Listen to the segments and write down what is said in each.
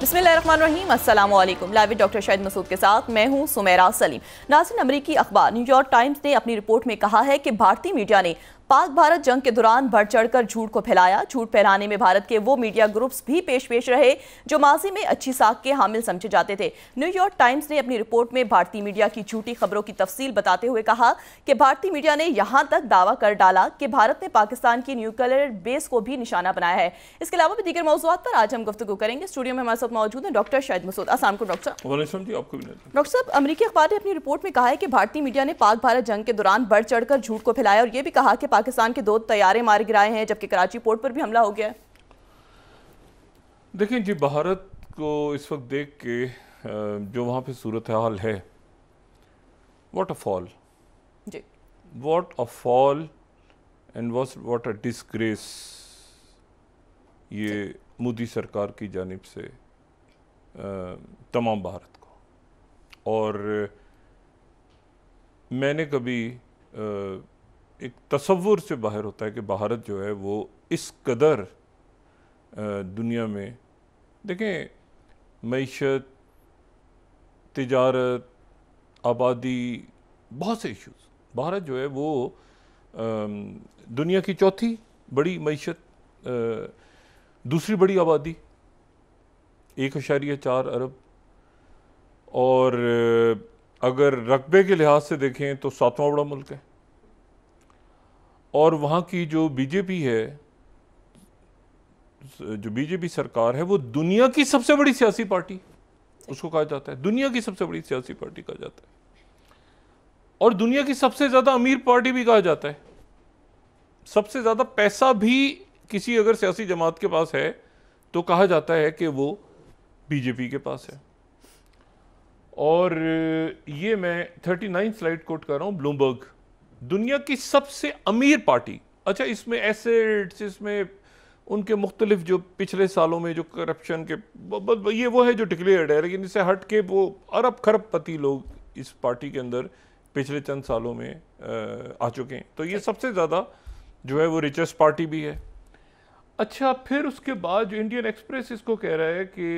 बिस्मिल्लाहिर्रहमानिर्रहीम, अस्सलाम वालेकुम। लाइव डॉक्टर शाहिद मसूद के साथ मैं हूं सुमेरा सलीम। नाज़रीन, अमरीकी अखबार न्यूयॉर्क टाइम्स ने अपनी रिपोर्ट में कहा है कि भारतीय मीडिया ने पाक भारत जंग के दौरान बढ़ चढ़कर झूठ को फैलाया। झूठ फैलाने में भारत के वो मीडिया ग्रुप्स भी पेश रहे जो माजी में अच्छी साख के हामिल समझे जाते थे। न्यूयॉर्क टाइम्स ने अपनी रिपोर्ट में भारतीय मीडिया की झूठी खबरों की तफसील बताते हुए कहा कि भारतीय मीडिया ने यहां तक दावा कर डाला कि भारत ने पाकिस्तान की न्यूक्लियर बेस को भी निशाना बनाया है। इसके अलावा भी दीगर मौज़ूआत पर आज हम गुफ्तगू करेंगे। स्टूडियो में हमारे साथ मौजूद हैं डॉक्टर शाहिद मसूद। अस्सलाम वालेकुम डॉक्टर साहब, अमरीकी अखबार ने अपनी रिपोर्ट में कहा है कि भारतीय मीडिया ने पाक भारत जंग के दौरान बढ़ चढ़कर झूठ को फैलाया और यह भी कहा कि पाकिस्तान के 2 तैयारे मारे गिराए हैं, जबकि कराची पोर्ट पर भी हमला हो गया है। देखिए जी, भारत को इस वक्त देख के जो वहाँ पे सूरत हाल है, व्हाट अ फॉल जी, what a fall and what a disgrace ये मोदी सरकार की जानिब से तमाम भारत को। और मैंने कभी एक तसव्वुर से बाहर होता है कि भारत जो है वो इस कदर दुनिया में, देखें, मईशत, तिजारत, आबादी, बहुत से इश्यूज़, भारत जो है वो दुनिया की चौथी बड़ी मईशत, दूसरी बड़ी आबादी 1.4 अरब, और अगर रकबे के लिहाज से देखें तो 7वां बड़ा मुल्क है। और वहाँ की जो बीजेपी है, जो बीजेपी सरकार है, वो दुनिया की सबसे बड़ी सियासी पार्टी उसको कहा जाता है, दुनिया की सबसे बड़ी सियासी पार्टी कहा जाता है, और दुनिया की सबसे ज़्यादा अमीर पार्टी भी कहा जाता है। सबसे ज़्यादा पैसा भी किसी अगर सियासी जमात के पास है तो कहा जाता है कि वो बीजेपी के पास है। और ये मैं 39 स्लाइड कोट कर रहा हूँ, ब्लूमबर्ग, दुनिया की सबसे अमीर पार्टी। अच्छा, इसमें एसेट्स, इसमें उनके मुख्तलिफ जो पिछले सालों में जो करप्शन के, ये वो है जो डिक्लेयर्ड है, लेकिन इससे हट के वो अरब खरबपति लोग इस पार्टी के अंदर पिछले चंद सालों में आ चुके हैं। तो ये सबसे ज़्यादा जो है वो रिचेस्ट पार्टी भी है। अच्छा, फिर उसके बाद जो इंडियन एक्सप्रेस इसको कह रहा है कि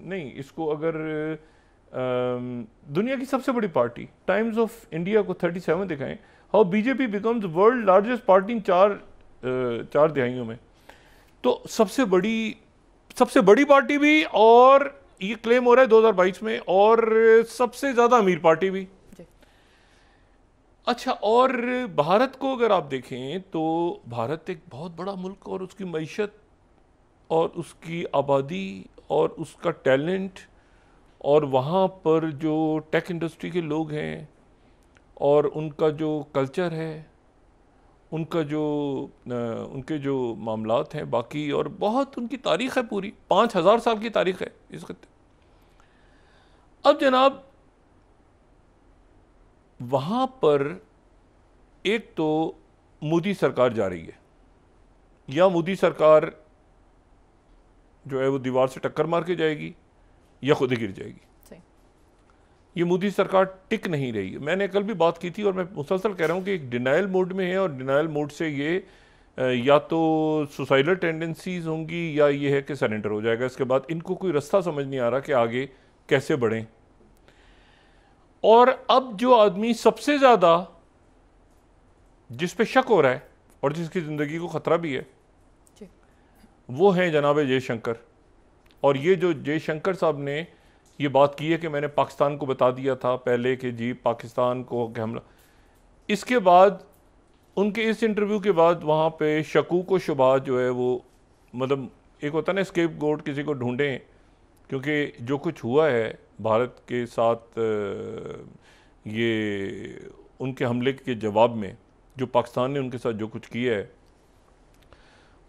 नहीं, इसको अगर दुनिया की सबसे बड़ी पार्टी, टाइम्स ऑफ इंडिया को 37 दिखाएं, how BJP becomes world largest party इन चार दिहाइयों में। तो सबसे बड़ी पार्टी भी, और ये क्लेम हो रहा है 2022 में, और सबसे ज्यादा अमीर पार्टी भी। अच्छा, और भारत को अगर आप देखें तो भारत एक बहुत बड़ा मुल्क, और उसकी मईशत और उसकी आबादी और उसका टैलेंट, और वहाँ पर जो टेक इंडस्ट्री के लोग हैं, और उनका जो कल्चर है, उनका जो उनके जो मामलात हैं बाकी, और बहुत उनकी तारीख़ है, पूरी 5000 साल की तारीख़ है इस खत्ते। अब जनाब, वहाँ पर एक तो मोदी सरकार जा रही है, या मोदी सरकार जो है वो दीवार से टक्कर मार के जाएगी या खुद ही गिर जाएगी। ये मोदी सरकार टिक नहीं रही है। मैंने कल भी बात की थी, और मैं मुसलसल कह रहा हूँ कि एक डिनाइल मोड में है, और डिनाइल मोड से ये या तो सुसाइडल टेंडेंसीज होंगी, या ये है कि सरेंडर हो जाएगा। इसके बाद इनको कोई रास्ता समझ नहीं आ रहा कि आगे कैसे बढ़ें। और अब जो आदमी सबसे ज़्यादा जिस पे शक हो रहा है और जिसकी ज़िंदगी को ख़तरा भी है, वो हैं जनाब जयशंकर। और ये जो जयशंकर साहब ने ये बात की है कि मैंने पाकिस्तान को बता दिया था पहले कि जी पाकिस्तान को कि हमला, इसके बाद उनके इस इंटरव्यू के बाद वहाँ पे शकूक व शुबहात जो है वो, मतलब एक होता है ना स्केपगोट, किसी को ढूंढें, क्योंकि जो कुछ हुआ है भारत के साथ, ये उनके हमले के जवाब में जो पाकिस्तान ने उनके साथ जो कुछ किया है,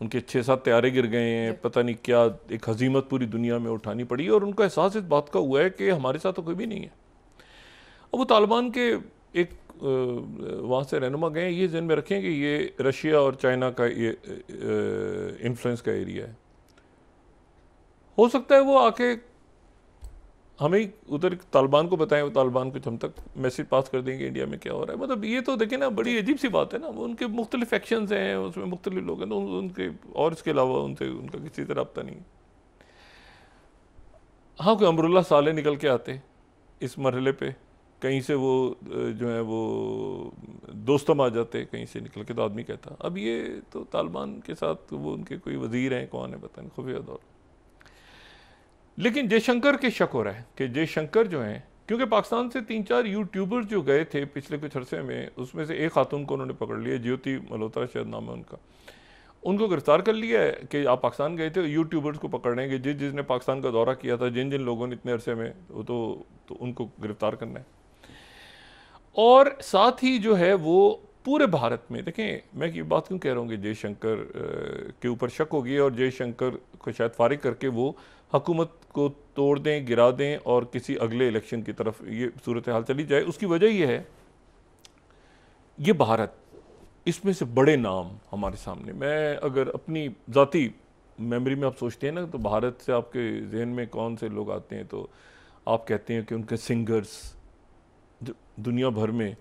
उनके 6-7 तैयारे गिर गए हैं, पता नहीं क्या एक हजीमत पूरी दुनिया में उठानी पड़ी, और उनको एहसास इस बात का हुआ है कि हमारे साथ तो कोई भी नहीं है। अब वो तालिबान के एक वहाँ से रहनुमा गए, ये ज़हन में रखें कि ये रशिया और चाइना का ये इन्फ्लुएंस का एरिया है। हो सकता है वो आके हमें उधर तालिबान को बताएं, वो तालिबान कुछ हम तक मैसेज पास कर देंगे इंडिया में क्या हो रहा है। मतलब ये तो देखें ना, बड़ी अजीब सी बात है ना। वो उनके मुख्तलिफ एक्शंस हैं, उसमें मुख्तलिफ लोग हैं, तो उनके और इसके अलावा उनसे उनका किसी तरह रब्ता नहीं है। हाँ, कोई अमरुल्लाह साले निकल के आते इस मरहले पे, कहीं से वो जो है वो दोस्तम आ जाते कहीं से निकल के, तो आदमी कहता अब ये तो तालिबान के साथ वो उनके कोई वजीर हैं, कौन है पता नहीं, खुफिया दौर। लेकिन जयशंकर के शक हो रहा है कि जयशंकर जो हैं, क्योंकि पाकिस्तान से 3-4 यूट्यूबर्स जो गए थे पिछले कुछ अरसे में, उसमें से एक खातून को उन्होंने पकड़ लिया, ज्योति मल्होत्रा शायद नाम है उनका, उनको गिरफ्तार कर लिया है कि आप पाकिस्तान गए थे, यूट्यूबर्स को पकड़ने के, जिसने पाकिस्तान का दौरा किया था, जिन जिन लोगों ने इतने अरसे में, वो तो उनको गिरफ्तार करना है। और साथ ही जो है वो पूरे भारत में, देखें मैं ये बात क्यों कह रहा हूँ कि जयशंकर के ऊपर शक होगी और जयशंकर को शायद फारिग करके वो हुकूमत को तोड़ दें, गिरा दें और किसी अगले इलेक्शन की तरफ ये सूरत हाल चली जाए। उसकी वजह ये है, ये भारत, इसमें से बड़े नाम हमारे सामने, मैं अगर अपनी ज़ाती मेमोरी में आप सोचते हैं ना, तो भारत से आपके जहन में कौन से लोग आते हैं, तो आप कहते हैं कि उनके सिंगर्स दुनिया भर में,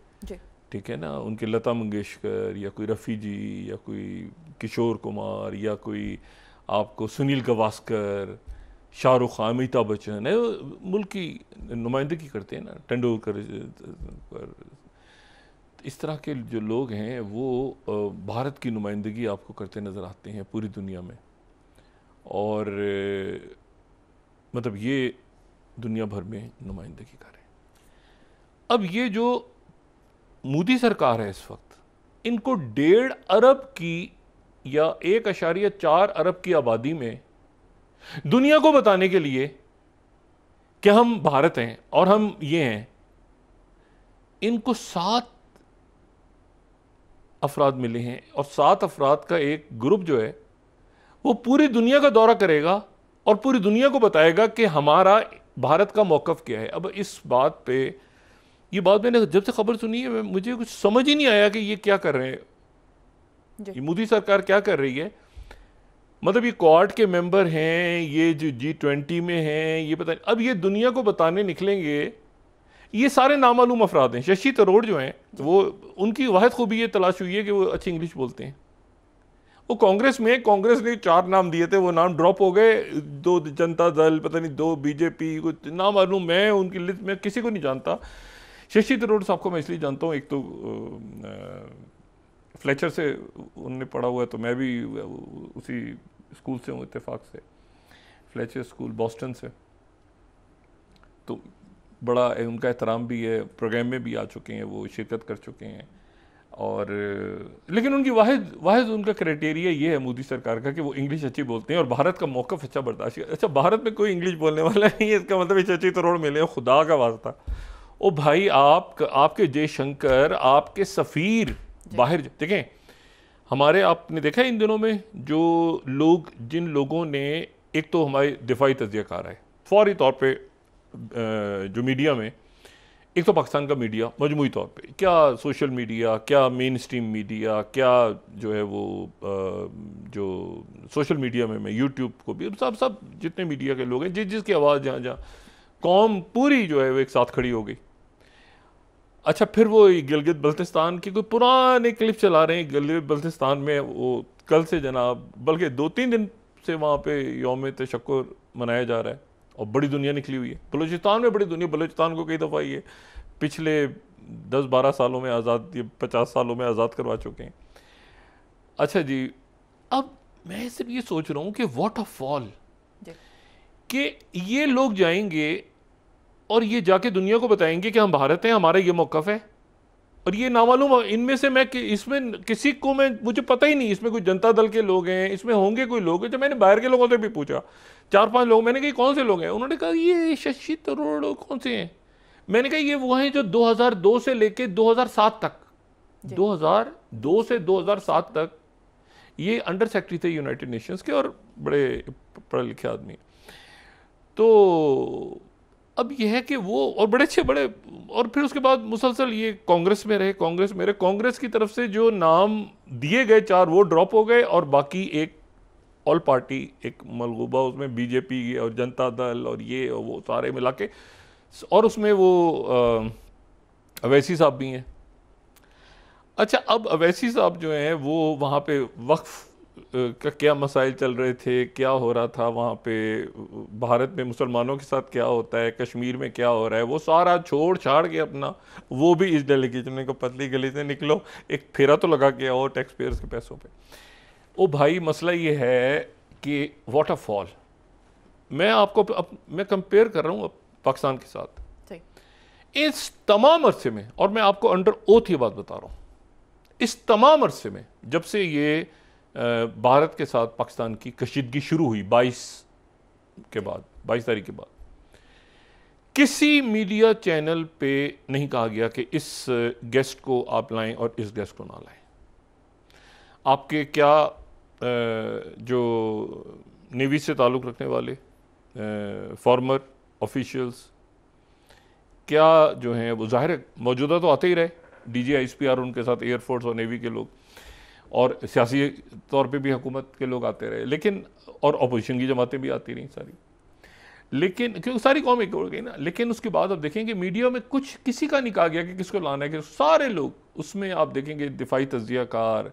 ठीक है ना, उनके लता मंगेशकर या कोई रफ़ी जी या कोई किशोर कुमार या कोई आपको सुनील गावस्कर, शाहरुख खान, अमिताभ बच्चन है, मुल्क की नुमाइंदगी करते हैं ना, तेंदुलकर, इस तरह के जो लोग हैं वो भारत की नुमाइंदगी आपको करते नज़र आते हैं पूरी दुनिया में। और मतलब ये दुनिया भर में नुमाइंदगी करें। अब ये जो मोदी सरकार है इस वक्त, इनको 1.5 अरब की या 1.4 अरब की आबादी में दुनिया को बताने के लिए कि हम भारत हैं और हम ये हैं, इनको 7 अफराद मिले हैं और 7 अफराद का एक ग्रुप जो है वो पूरी दुनिया का दौरा करेगा और पूरी दुनिया को बताएगा कि हमारा भारत का मौक़िफ़ क्या है। अब इस बात पे, ये बात मैंने जब से खबर सुनी है मुझे कुछ समझ ही नहीं आया कि ये क्या कर रहे हैं, ये मोदी सरकार क्या कर रही है। मतलब ये क्वाड के मेंबर हैं, ये जो G20 में हैं, ये पता नहीं, अब ये दुनिया को बताने निकलेंगे, ये सारे नामालूम अफराद हैं। शशि थरूर जो हैं वो, उनकी वाहिद खूबी ये तलाश हुई है कि वो अच्छी इंग्लिश बोलते हैं। वो कांग्रेस में, कांग्रेस ने 4 नाम दिए थे, वो नाम ड्रॉप हो गए, 2 जनता दल, पता नहीं 2 बीजेपी, कुछ नामालूम, मैं उनकी लिस्ट में किसी को नहीं जानता। शशि थरूर साहब को मैं इसलिए जानता हूँ, एक तो फ्लेचर से उन्होंने पढ़ा हुआ है, तो मैं भी उसी स्कूल से हूँ, इत्तेफाक से, फ्लेचर स्कूल बॉस्टन से, तो बड़ा उनका एहतराम भी है, प्रोग्राम में भी आ चुके हैं, वो शिरकत कर चुके हैं। और लेकिन उनकी वाहिद उनका क्राइटेरिया ये है मोदी सरकार का कि वो इंग्लिश अच्छी बोलते हैं और भारत का मौक़िफ़ अच्छा बर्दाश्त। अच्छा, भारत में कोई इंग्लिश बोलने वाला नहीं है, इसका मतलब शशि थरूर मिले, खुदा का वास्ता। ओ भाई, आपके जयशंकर, आपके सफ़ीर बाहर, देखें हमारे, आपने देखा इन दिनों में जो लोग, जिन लोगों ने, एक तो हमारे दिफाई तज़कियाकार है फौरी तौर पे, जो मीडिया में, एक तो पाकिस्तान का मीडिया मजमूई तौर पे, क्या सोशल मीडिया, क्या मेन स्ट्रीम मीडिया, क्या जो है वो जो सोशल मीडिया में, मैं यूट्यूब को भी, सब जितने मीडिया के लोग हैं, जिसकी आवाज़ जहाँ कौम पूरी जो है वो एक साथ खड़ी हो गई। अच्छा, फिर वो गिलगित बल्तिस्तान की कोई पुराने क्लिप चला रहे हैं, गिलगित बल्तिस्तान में वो कल से जनाब, बल्कि 2-3 दिन से वहाँ पे यौम तशक्कुर मनाया जा रहा है और बड़ी दुनिया निकली हुई है। बलूचिस्तान में बड़ी दुनिया, बलूचिस्तान को कई दफ़ा ये पिछले 10-12 सालों में आज़ाद, 50 सालों में आज़ाद करवा चुके हैं। अच्छा जी, अब मैं सिर्फ ये सोच रहा हूँ कि व्हाट अ फॉल, कि ये लोग जाएंगे और ये जाके दुनिया को बताएंगे कि हम भारत हैं, हमारा ये मौक़िफ़ है, और ये नामालूम, इनमें से मैं इसमें किसी को, मुझे पता ही नहीं, इसमें कोई जनता दल के लोग हैं, इसमें होंगे कोई लोग हैं। जब मैंने बाहर के लोगों से भी पूछा, 4-5 लोग, मैंने कहा कौन से लोग हैं, उन्होंने कहा ये शशि थरूर कौन से हैं। मैंने कहा ये वो हैं जो 2002 से लेके 2007 तक, 2002 से 2007 तक ये अंडर सेक्रेटरी थे यूनाइटेड नेशंस के और बड़े पढ़े लिखे आदमी। तो अब यह है कि वो, और बड़े अच्छे, बड़े, और फिर उसके बाद मुसलसल ये कांग्रेस में रहे, कांग्रेस की तरफ से जो नाम दिए गए 4 वो ड्रॉप हो गए, और बाकी एक ऑल पार्टी, एक मलगूबा, उसमें बीजेपी और जनता दल और ये और वो सारे मिला के, और उसमें वो अवैसी साहब भी हैं। अच्छा, अब अवैसी साहब जो हैं वो वहाँ पे वक्फ का क्या मसाइल चल रहे थे, क्या हो रहा था वहाँ पे, भारत में मुसलमानों के साथ क्या होता है, कश्मीर में क्या हो रहा है, वो सारा छोड़ छाड़ के अपना, वो भी इस डेलीगेशन को पतली गली से निकलो, एक फेरा तो लगा के आओ टैक्स पेयर्स के पैसों पे। ओ भाई मसला ये है कि वाटरफॉल, मैं आपको मैं कंपेयर कर रहा हूँ पाकिस्तान के साथ इस तमाम अरसे में, और मैं आपको अंडर ओथ ये बात बता रहा हूँ, इस तमाम अरसे में जब से ये भारत के साथ पाकिस्तान की कशीदगी शुरू हुई 22 तारीख के बाद, किसी मीडिया चैनल पे नहीं कहा गया कि इस गेस्ट को आप लाएं और इस गेस्ट को ना लाएं। आपके क्या जो नेवी से ताल्लुक़ रखने वाले फॉर्मर ऑफिशियल्स क्या जो हैं वो ज़ाहिर है मौजूदा तो आते ही रहे, DGISPR उनके साथ एयरफोर्स और नेवी के लोग, और सियासी तौर पे भी हुकूमत के लोग आते रहे, लेकिन और अपोजिशन की जमातें भी आती रहीं सारी, लेकिन क्योंकि सारी कौम एक हो गई ना। लेकिन उसके बाद आप देखेंगे मीडिया में कुछ किसी का नहीं कहा गया कि किसको लाना है, कि सारे लोग उसमें आप देखेंगे दिफाई तज्जियाकार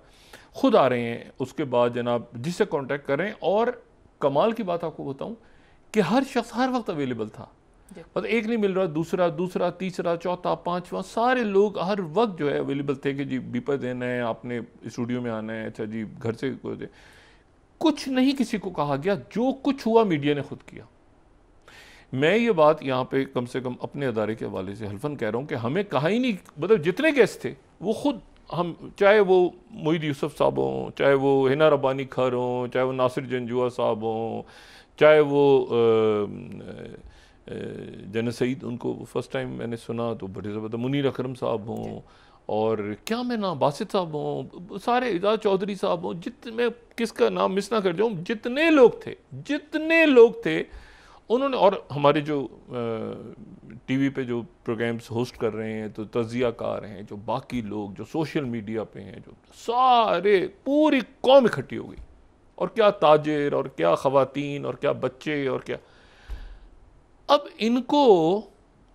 खुद आ रहे हैं, उसके बाद जनाब जिससे कॉन्टैक्ट कर रहे हैं, और कमाल की बात आपको बताऊं कि हर शख्स हर वक्त अवेलेबल था, मतलब एक नहीं मिल रहा, दूसरा तीसरा चौथा पांचवा, सारे लोग हर वक्त जो है अवेलेबल थे कि जी बीपा देना है, आपने स्टूडियो में आना है, अच्छा जी घर से कुछ नहीं किसी को कहा गया, जो कुछ हुआ मीडिया ने खुद किया। मैं ये बात यहाँ पे कम से कम अपने अदारे के हवाले से हल्फन कह रहा हूँ कि हमें कहा ही नहीं, मतलब जितने गेस्ट थे वो खुद, हम चाहे वो मोईद यूसुफ साहब हों, चाहे वो हिना रब्बानी खर हों, चाहे वो नासिर जंजुआ साहब हों, चाहे वो जन सईद, उनको फर्स्ट टाइम मैंने सुना तो बड़े ज़बरदस्त, मुनीर अकरम साहब हों, और क्या मैं नाम बासित साहब हों, सारे इजाज़ चौधरी साहब हों, मैं किसका नाम मिस ना कर जाऊँ, जितने लोग थे उन्होंने, और हमारे जो टीवी पे जो प्रोग्राम्स होस्ट कर रहे हैं, तो तज्जियाकार हैं, जो बाकी लोग जो सोशल मीडिया पे हैं, जो सारे पूरी कौम इकट्ठी हो गई, और क्या ताजिर और क्या ख़वातीन और क्या बच्चे और क्या। अब इनको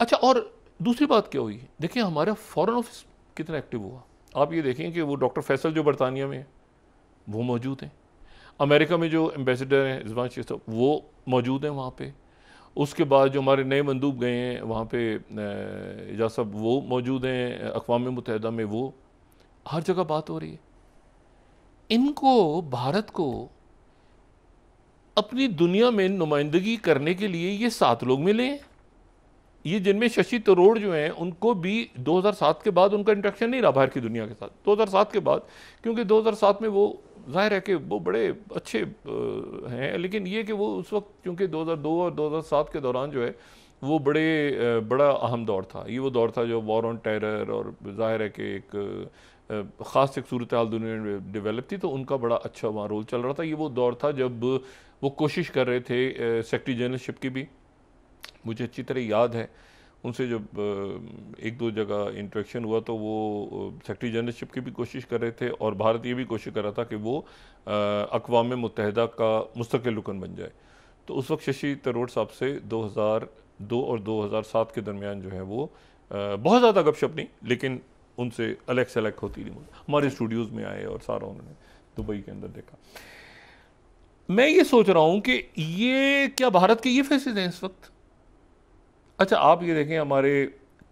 अच्छा, और दूसरी बात क्या हुई, देखिए हमारा फॉरेन ऑफिस कितना एक्टिव हुआ। आप ये देखें कि वो डॉक्टर फैसल जो बरतानिया में है वो मौजूद हैं, अमेरिका में जो एम्बेसडर हैं रिजवान शेख साहब वो मौजूद हैं वहाँ पे, उसके बाद जो हमारे नए मंदूब गए हैं वहाँ पे एजाज साहब वो मौजूद हैं, अक़वाम मुत्तहिदा में वो, हर जगह बात हो रही है। इनको भारत को अपनी दुनिया में नुमाइंदगी करने के लिए ये 7 लोग मिले हैं, ये जिनमें शशि थरूर जो हैं उनको भी 2007 के बाद उनका इंट्रैक्शन नहीं रहा बाहर की दुनिया के साथ, 2007 के बाद, क्योंकि 2007 में वो जाहिर है कि वो बड़े अच्छे हैं, लेकिन ये कि वो उस वक्त क्योंकि 2002 और 2007 के दौरान जो है वो बड़ा अहम दौर था, ये वो दौर था जो वॉर ऑन टेरर, और जाहिर है कि एक ख़ास एक सूरत हाल दुनिया में डेवलप थी, तो उनका बड़ा अच्छा वहाँ रोल चल रहा था। ये वो दौर था जब वो कोशिश कर रहे थे सेक्रेटरी जनरलशिप की भी, मुझे अच्छी तरह याद है उनसे जब 1-2 जगह इंटरेक्शन हुआ तो वो सेक्रेटरी जनरलशिप की भी कोशिश कर रहे थे, और भारत ये भी कोशिश कर रहा था कि वो अक़वाम मुत्तहिदा का मुस्तक़िल रुकन बन जाए। तो उस वक्त शशि थरूर साहब से 2002 और 2007 के दरमियान जो है वो बहुत ज़्यादा गपशप नहीं, लेकिन उनसे अलग सेलेक्ट होती रही, हमारे स्टूडियोज़ में आए और सारा उन्होंने दुबई के अंदर देखा। मैं ये सोच रहा हूँ कि ये क्या भारत के ये फैसले हैं इस वक्त। अच्छा आप ये देखें, हमारे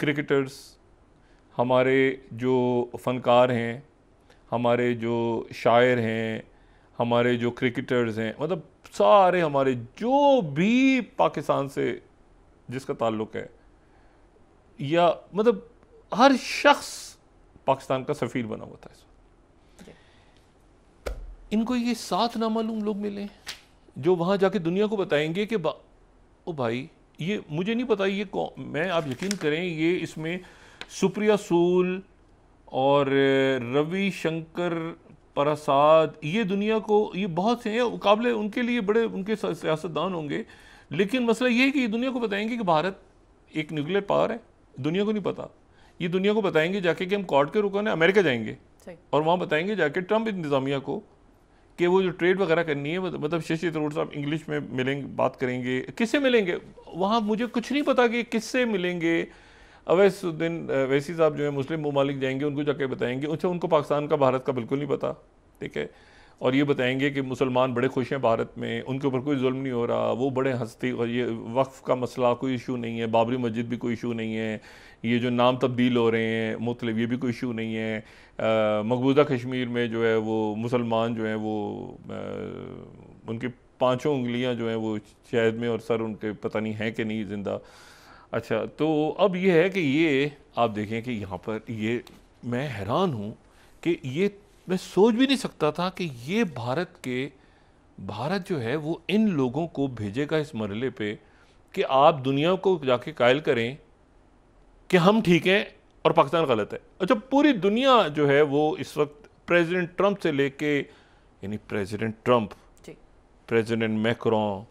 क्रिकेटर्स, हमारे जो फ़नकार हैं, हमारे जो शायर हैं, हमारे जो क्रिकेटर्स हैं, मतलब सारे हमारे जो भी पाकिस्तान से जिसका ताल्लुक़ है, या मतलब हर शख्स पाकिस्तान का सफ़ीर बना हुआ था इस वक्त। इनको ये 7 नामालूम लोग मिले जो वहाँ जाके दुनिया को बताएंगे कि ओ भाई ये मुझे नहीं पता ये कौन, मैं आप यकीन करें ये इसमें सुप्रिया सूल और रवि शंकर प्रसाद, ये दुनिया को, ये बहुत से हैं मुकाबले उनके लिए बड़े उनके सियासतदान होंगे, लेकिन मसला ये है कि ये दुनिया को बताएंगे कि भारत एक न्यूक्लियर पावर है, दुनिया को नहीं पता। ये दुनिया को बताएंगे जाके कि हम कॉर्ड के रुकन है अमेरिका जाएंगे, और वहाँ बताएंगे जाके ट्रंप इंतज़ामिया को कि वो जो ट्रेड वगैरह करनी है, मतलब शशि थरूर साहब इंग्लिश में मिलेंगे, बात करेंगे, किससे मिलेंगे वहाँ मुझे कुछ नहीं पता कि किससे मिलेंगे। अवैसुद्दीन वैसी साहब जो है मुस्लिम ममालिक जाएंगे, उनको जाके बताएंगे, अच्छा उनको पाकिस्तान का भारत का बिल्कुल नहीं पता, ठीक है। और ये बताएंगे कि मुसलमान बड़े खुश हैं भारत में, उनके ऊपर कोई जुल्म नहीं हो रहा, वो बड़े हंसते, और ये वक्फ का मसला कोई इशू नहीं है, बाबरी मस्जिद भी कोई इशू नहीं है, ये जो नाम तब्दील हो रहे हैं मुख्तलिफ, ये भी कोई इशू नहीं है, मकबूजा कश्मीर में जो है वो मुसलमान जो हैं वो उनकी 5 उंगलियां जो हैं वो शहद में और सर उनके पता नहीं है कि नहीं ज़िंदा। अच्छा, तो अब ये है कि ये आप देखें कि यहाँ पर ये मैं हैरान हूँ कि ये मैं सोच भी नहीं सकता था कि ये भारत जो है वो इन लोगों को भेजेगा इस मरहले पे कि आप दुनिया को जाके कायल करें कि हम ठीक हैं और पाकिस्तान गलत है। अच्छा, पूरी दुनिया जो है वो इस वक्त प्रेसिडेंट ट्रंप से लेके, यानी प्रेसिडेंट ट्रंप, प्रेसिडेंट मैक्रोन,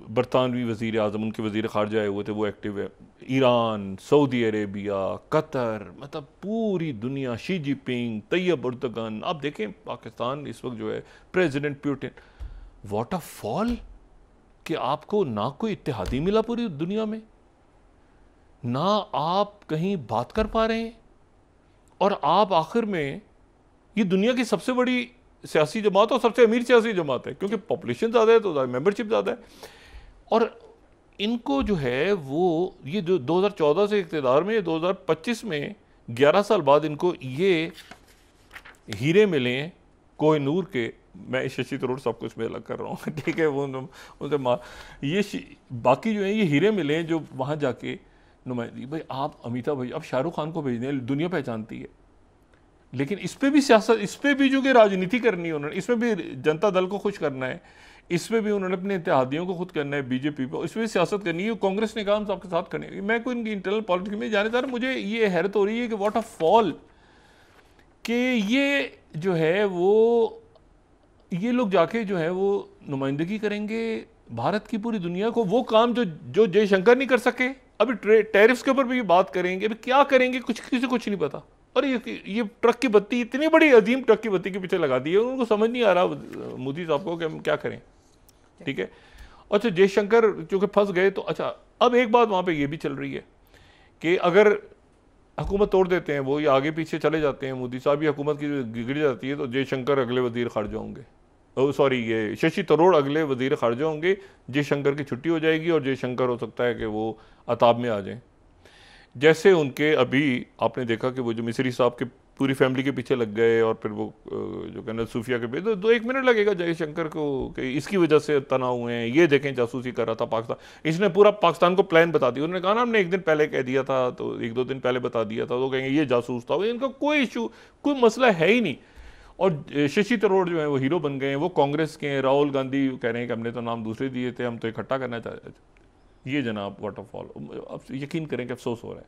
बरतानवी वज़ीर आज़म, उनके वज़ीर ख़ारजा आए हुए थे वो एक्टिव है, ईरान, सऊदी अरेबिया, कतर, मतलब पूरी दुनिया, शी जिनपिंग, तैयब एर्दोगन, आप देखें पाकिस्तान इस वक्त जो है president Putin, what a fall कि आपको ना कोई इत्तेहादी मिला पूरी दुनिया में, ना आप कहीं बात कर पा रहे हैं, और आप आखिर में ये दुनिया की सबसे बड़ी सियासी जमात और सबसे अमीर सियासी जमात है, क्योंकि पॉपुलेशन ज़्यादा है तो मेंबरशिप ज़्यादा है, और इनको जो है वो ये जो 2014 से इक़्तिदार में, 2025 में 11 साल बाद इनको ये हीरे मिले हैं कोहिनूर के। मैं शशि थरूर साहब को इसमें अलग कर रहा हूँ, ठीक है, वो उनसे ये बाकी जो है ये हीरे मिले हैं जो वहाँ जाके नुमाइंदगी। भाई आप अमिताभ भाई अब शाहरुख खान को भेजने दुनिया पहचानती है, लेकिन इस पर भी सियासत, इस पर भी जो कि राजनीति करनी है उन्होंने, इसमें भी जनता दल को खुश करना है, इसमें भी उन्होंने अपने इत्तेहादियों को खुद करना है, बीजेपी पर, इसमें भी सियासत करनी है। कांग्रेस ने कहा हम सबके साथ खड़े हैं। मैं कोई इनकी इंटरनल पॉलिटिक्स में जाने जा रहा, मुझे ये हैरत हो रही है कि व्हाट अ फॉल कि ये जो है वो ये लोग जाके जो है वो नुमाइंदगी करेंगे भारत की पूरी दुनिया को, वो काम जो जयशंकर नहीं कर सके। अभी टैरिफ्स के ऊपर भी बात करेंगे, अभी क्या करेंगे किसी कुछ नहीं पता। और ये ट्रक की बत्ती, इतनी बड़ी अजीम ट्रक की बत्ती के पीछे लगा दी है, उनको समझ नहीं आ रहा मोदी साहब को कि हम क्या करें, ठीक है। अच्छा, जयशंकर चूंकि फंस गए तो अच्छा, अब एक बात वहाँ पे ये भी चल रही है कि अगर हुकूमत तोड़ देते हैं वो, या आगे पीछे चले जाते हैं मोदी साहब, ये हुकूमत की गिर जाती है, तो जयशंकर अगले वजीर खारजा होंगे, सॉरी ये शशि थरूर अगले वजीर खारजा होंगे, जयशंकर की छुट्टी हो जाएगी और जयशंकर हो सकता है कि वो अताब में आ जाएं। जैसे उनके अभी आपने देखा कि वो जो मिस्री साहब के पूरी फैमिली के पीछे लग गए, और फिर वो जो कहना सूफिया के पीछे, तो 1 मिनट लगेगा जयशंकर को कि इसकी वजह से तनाव हुए हैं, ये देखें जासूसी कर रहा था पाकिस्तान, इसने पूरा पाकिस्तान को प्लान बता दिया। उन्होंने कहा ना हमने 1 दिन पहले कह दिया था, तो 1-2 दिन पहले बता दिया था, तो कहेंगे ये जासूस था। इनका कोई इशू, कोई मसला है ही नहीं। और शशि थरूर जो है वो हीरो बन गए हैं, वो कांग्रेस के हैं, राहुल गांधी कह रहे हैं कि हमने तो नाम दूसरे दिए थे, हम तो इकट्ठा करना चाहते थे। ये जनाब वाटरफॉल, अब यकीन करें कि अफसोस हो रहा है,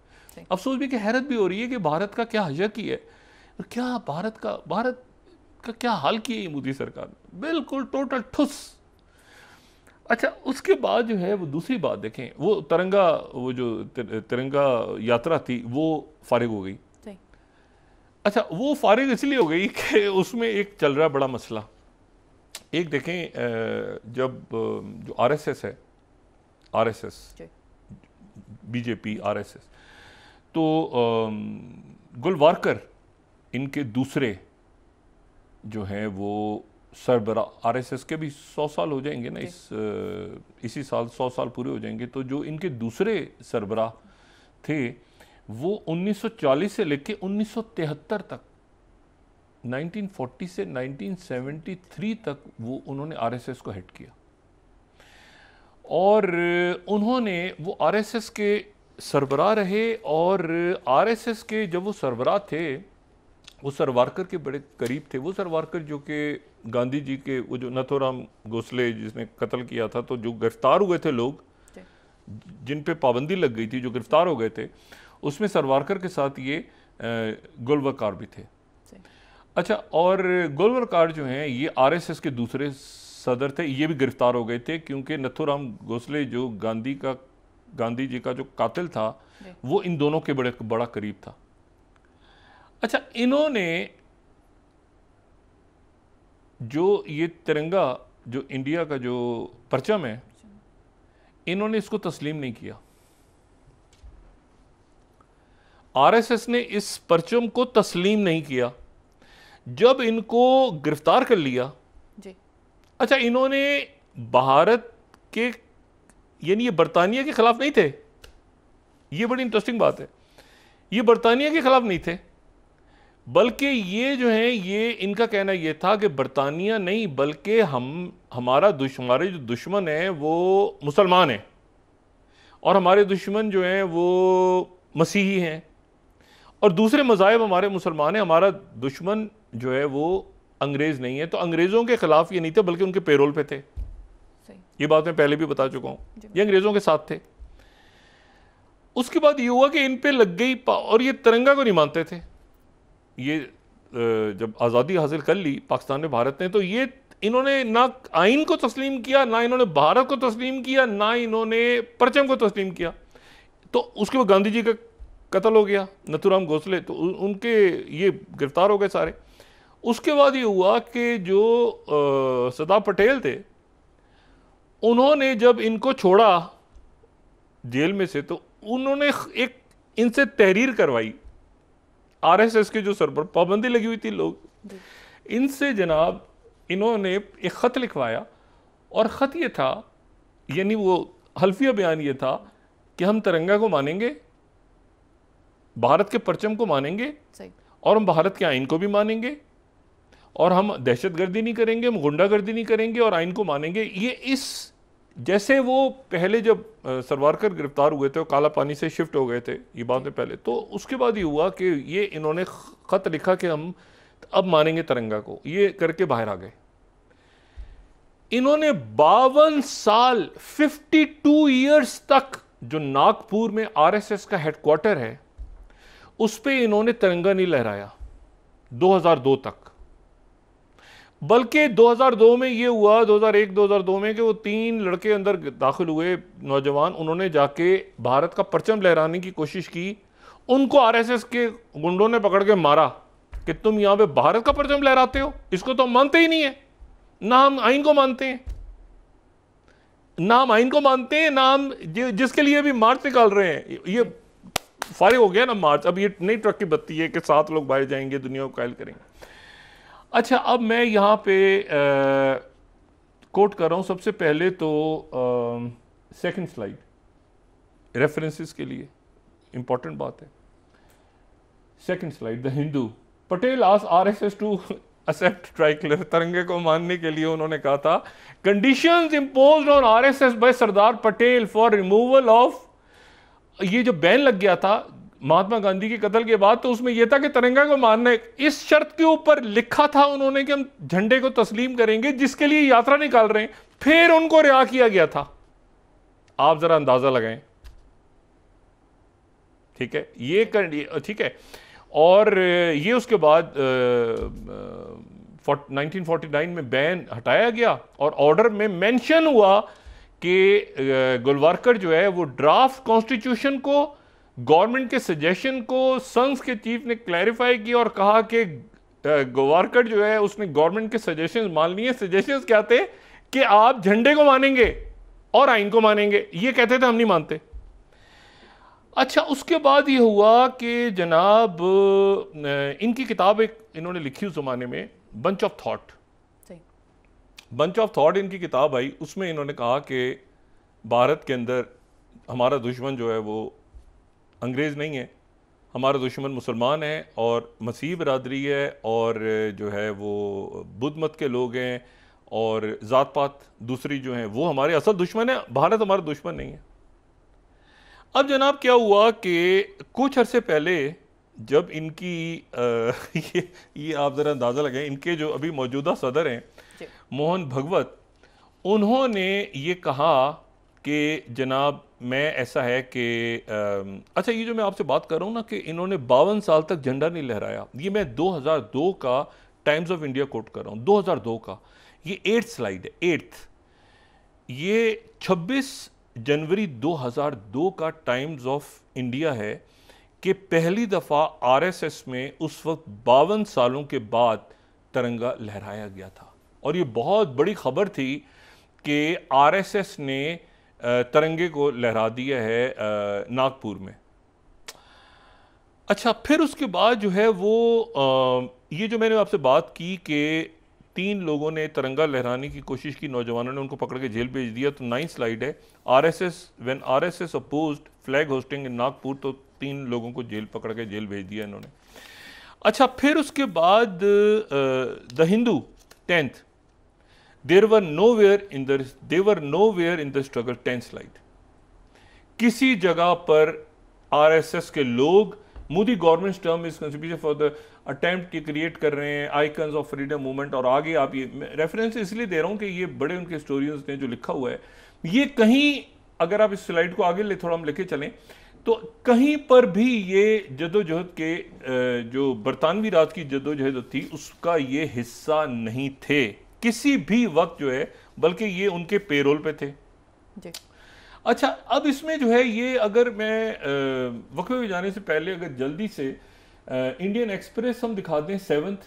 अफसोस भी कि हैरत भी हो रही है कि भारत का क्या हशर की है, क्या भारत का क्या हाल किया ये मोदी सरकार ने, बिल्कुल टोटल ठुस। अच्छा, उसके बाद जो है वो दूसरी बात देखें, वो तिरंगा यात्रा थी वो फारिग हो गई। अच्छा, वो फारिग इसलिए हो गई कि उसमें एक चल रहा बड़ा मसला। एक देखें, जब जो आरएसएस है, आरएसएस, बीजेपी आरएसएस, तो गुलवारकर इनके दूसरे जो हैं वो सरबरा, आरएसएस के भी 100 साल हो जाएंगे ना, इसी साल 100 साल पूरे हो जाएंगे। तो जो इनके दूसरे सरबरा थे वो 1940 से लेके 1973 तक, 1940 से 1973 तक वो उन्होंने आरएसएस को हेड किया, और उन्होंने वो आरएसएस के सरबराह रहे। और आरएसएस के जब वो सरबराह थे, वो सरवारकर के बड़े करीब थे। वो सरवारकर जो कि गांधी जी के, वो जो नथुराम गोखले जिसने कत्ल किया था, तो जो गिरफ्तार हुए थे लोग जिन पे पाबंदी लग गई थी, जो गिरफ्तार हो गए थे, उसमें सरवारकर के साथ ये गुलवकार भी थे। अच्छा, और गुलवकार जो हैं ये आरएसएस के दूसरे सदर थे, ये भी गिरफ्तार हो गए थे, क्योंकि नथुराम गोखले जो गांधी जी का जो कातिल था, वो इन दोनों के बड़ा करीब था। अच्छा, इन्होंने जो ये तिरंगा, जो इंडिया का जो परचम है, इन्होंने इसको तस्लीम नहीं किया। आरएसएस ने इस परचम को तस्लीम नहीं किया, जब इनको गिरफ्तार कर लिया जी। अच्छा, इन्होंने भारत के यानी ये बरतानिया के खिलाफ नहीं थे, ये बड़ी इंटरेस्टिंग बात है, ये बरतानिया के खिलाफ नहीं थे, बल्कि ये जो है ये इनका कहना ये था कि बरतानिया नहीं बल्कि हमारे जो दुश्मन है वो मुसलमान हैं और हमारे दुश्मन जो हैं वो मसीही हैं और दूसरे मज़ाहिब हमारे मुसलमान हैं, हमारा दुश्मन जो है वो अंग्रेज़ नहीं है। तो अंग्रेज़ों के खिलाफ ये नहीं थे बल्कि उनके पेरोल पे थे। ये बात मैं पहले भी बता चुका हूँ, ये अंग्रेज़ों के साथ थे। उसके बाद ये हुआ कि इन पे लग गई और ये तिरंगा को नहीं मानते थे। ये जब आज़ादी हासिल कर ली पाकिस्तान ने, भारत ने, तो ये इन्होंने ना आइन को तस्लीम किया, ना इन्होंने भारत को तस्लीम किया, ना इन्होंने परचम को तस्लीम किया। तो उसके बाद गांधी जी का कत्ल हो गया, नथुराम गोडसे, तो उनके ये गिरफ्तार हो गए सारे। उसके बाद ये हुआ कि जो सरदार पटेल थे उन्होंने जब इनको छोड़ा जेल में से तो उन्होंने एक इनसे तहरीर करवाई, आरएसएस के जो सर पर पाबंदी लगी हुई थी लोग, इनसे जनाब इन्होंने एक ख़त लिखवाया और ख़त ये था, यानी वो हल्फिया बयान ये था कि हम तिरंगा को मानेंगे, भारत के परचम को मानेंगे और हम भारत के आइन को भी मानेंगे और हम दहशतगर्दी नहीं करेंगे, हम गुंडागर्दी नहीं करेंगे और आइन को मानेंगे। ये इस जैसे वो पहले जब सरवारकर गिरफ्तार हुए थे, काला पानी से शिफ्ट हो गए थे, ये बात है पहले, तो उसके बाद ये हुआ कि ये इन्होंने ख़त लिखा कि हम अब मानेंगे तिरंगा को, ये करके बाहर आ गए। इन्होंने 52 साल 52 ईयर्स तक जो नागपुर में आरएसएस का हेडक्वार्टर है उस पे इन्होंने तिरंगा नहीं लहराया 2002 तक। बल्कि 2002 में ये हुआ, 2001-2002 में, कि वो 3 लड़के अंदर दाखिल हुए नौजवान, उन्होंने जाके भारत का परचम लहराने की कोशिश की, उनको आरएसएस के गुंडों ने पकड़ के मारा कि तुम यहाँ पे भारत का परचम लहराते हो, इसको तो हम मानते ही नहीं है, ना हम आइन को मानते हैं, ना हम आइन को मानते हैं, ना हम जिसके लिए भी मार्च निकाल रहे हैं, ये फारिग हो गया ना मार्च, अब ये नई ट्रक की बत्ती है कि 7 लोग बाहर जाएंगे, दुनिया को कायल करेंगे। अच्छा, अब मैं यहाँ पे कोट कर रहा हूँ सबसे पहले तो सेकंड स्लाइड रेफरेंसेस के लिए इंपॉर्टेंट बात है। Second slide, the Hindu, Patel asked RSS to accept tricolour, तिरंगे को मानने के लिए उन्होंने कहा था conditions imposed on RSS by Sardar Patel for removal of, ये जो बैन लग गया था महात्मा गांधी के कत्ल के बाद, तो उसमें यह था कि तिरंगा को मानना, इस शर्त के ऊपर लिखा था उन्होंने कि हम झंडे को तस्लीम करेंगे, जिसके लिए यात्रा निकाल रहे हैं, फिर उनको रिहा किया गया था। आप जरा अंदाजा लगाएं, ठीक है, ये ठीक है। और ये उसके बाद 1949 में बैन हटाया गया और ऑर्डर में मेंशन हुआ कि गोलवारकर जो है वो ड्राफ्ट कॉन्स्टिट्यूशन को, गवर्नमेंट के सजेशन को संघ के चीफ ने क्लैरिफाई किया और कहा कि गोलवारकर जो है उसने गवर्नमेंट के सजेशंस मान लिए। सजेशंस क्या थे कि आप झंडे को मानेंगे और आइन को मानेंगे, ये कहते थे हम नहीं मानते। अच्छा, उसके बाद ये हुआ कि जनाब इनकी किताब एक इन्होंने लिखी उस जमाने में, bunch of thought, bunch of thought इनकी किताब आई, उसमें इन्होंने कहा कि भारत के अंदर हमारा दुश्मन जो है वो अंग्रेज़ नहीं है, हमारा दुश्मन मुसलमान है और मसीह बरादरी है और जो है वो बुद्ध मत के लोग हैं और ज़ात पात दूसरी जो हैं वो हमारे असल दुश्मन है, भारत हमारा दुश्मन नहीं है। अब जनाब क्या हुआ कि कुछ अरसे पहले जब इनकी ये आप ज़रा अंदाज़ा लगाएं, इनके जो अभी मौजूदा सदर हैं मोहन भगवत, उन्होंने ये कहा कि जनाब मैं ऐसा है कि अच्छा, ये जो मैं आपसे बात कर रहा हूँ ना कि इन्होंने 52 साल तक झंडा नहीं लहराया, ये मैं 2002 का टाइम्स ऑफ इंडिया कोट कर रहा हूँ, 2002 का, ये 8th स्लाइड है, 8th, ये 26 जनवरी 2002 का टाइम्स ऑफ इंडिया है कि पहली दफ़ा आरएसएस में उस वक्त 52 सालों के बाद तिरंगा लहराया गया था और ये बहुत बड़ी खबर थी कि आरएसएस ने तिरंगे को लहरा दिया है नागपुर में। अच्छा, फिर उसके बाद जो है वो ये जो मैंने आपसे बात की कि 3 लोगों ने तिरंगा लहराने की कोशिश की, नौजवानों ने उनको पकड़ के जेल भेज दिया। तो 9 स्लाइड है, when RSS opposed flag hoisting in Nagpur, तो 3 लोगों को जेल पकड़ के जेल भेज दिया इन्होंने। अच्छा, फिर उसके बाद the Hindu 10th, they were nowhere in the struggle, 10 slide. किसी जगह पर आरएसएस के लोग Modi government term is contribution for the attempt की क्रिएट कर रहे हैं, आइकन्स ऑफ फ्रीडम मूवमेंट। और आगे आप ये रेफरेंस इसलिए दे रहा हूं कि ये बड़े उनके हिस्टोरियंस ने जो लिखा हुआ है, ये कहीं अगर आप इस स्लाइड को आगे ले थोड़ा हम लेके चलें तो कहीं पर भी ये जदोजहद के जो बरतानवी राज की जदोजहद थी उसका ये हिस्सा नहीं थे किसी भी वक्त जो है, बल्कि ये उनके पेरोल पे थे जी। अच्छा, अब इसमें जो है ये अगर मैं वक्फे में जाने से पहले अगर जल्दी से इंडियन एक्सप्रेस हम दिखा दें 7th,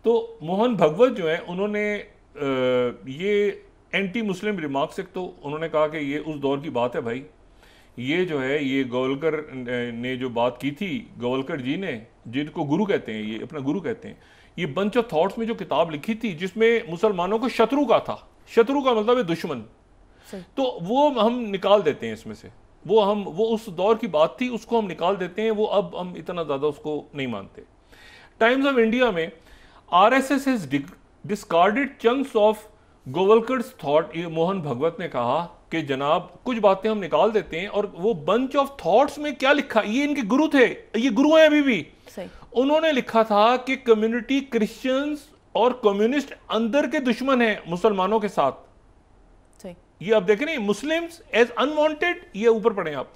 तो मोहन भगवत जो है उन्होंने ये एंटी मुस्लिम रिमार्क्स, एक तो उन्होंने कहा कि ये उस दौर की बात है भाई, ये जो है ये गोवलकर ने जो बात की थी, गोवलकर जी ने, जिनको गुरु कहते हैं, ये अपना गुरु कहते हैं, ये बंच ऑफ थॉट्स में जो किताब लिखी थी जिसमें मुसलमानों को शत्रु का था, शत्रु का मतलब है दुश्मन, तो वो हम निकाल देते हैं इसमें से, वो उस दौर की बात थी उसको हम निकाल देते हैं, वो अब हम इतना ज्यादा उसको नहीं मानते। टाइम्स ऑफ इंडिया में RSS has discarded chunks of Golwalkar's thought, ये मोहन भगवत ने कहा कि जनाब कुछ बातें हम निकाल देते हैं, और वो बंच ऑफ थॉट्स में क्या लिखा, ये इनके गुरु थे, ये गुरु हैं अभी भी, उन्होंने लिखा था कि कम्युनिटी क्रिश्चियंस और कम्युनिस्ट अंदर के दुश्मन हैं मुसलमानों के साथ। ये अब देखें, मुस्लिम्स एज अनवांटेड, ये ऊपर पढ़े आप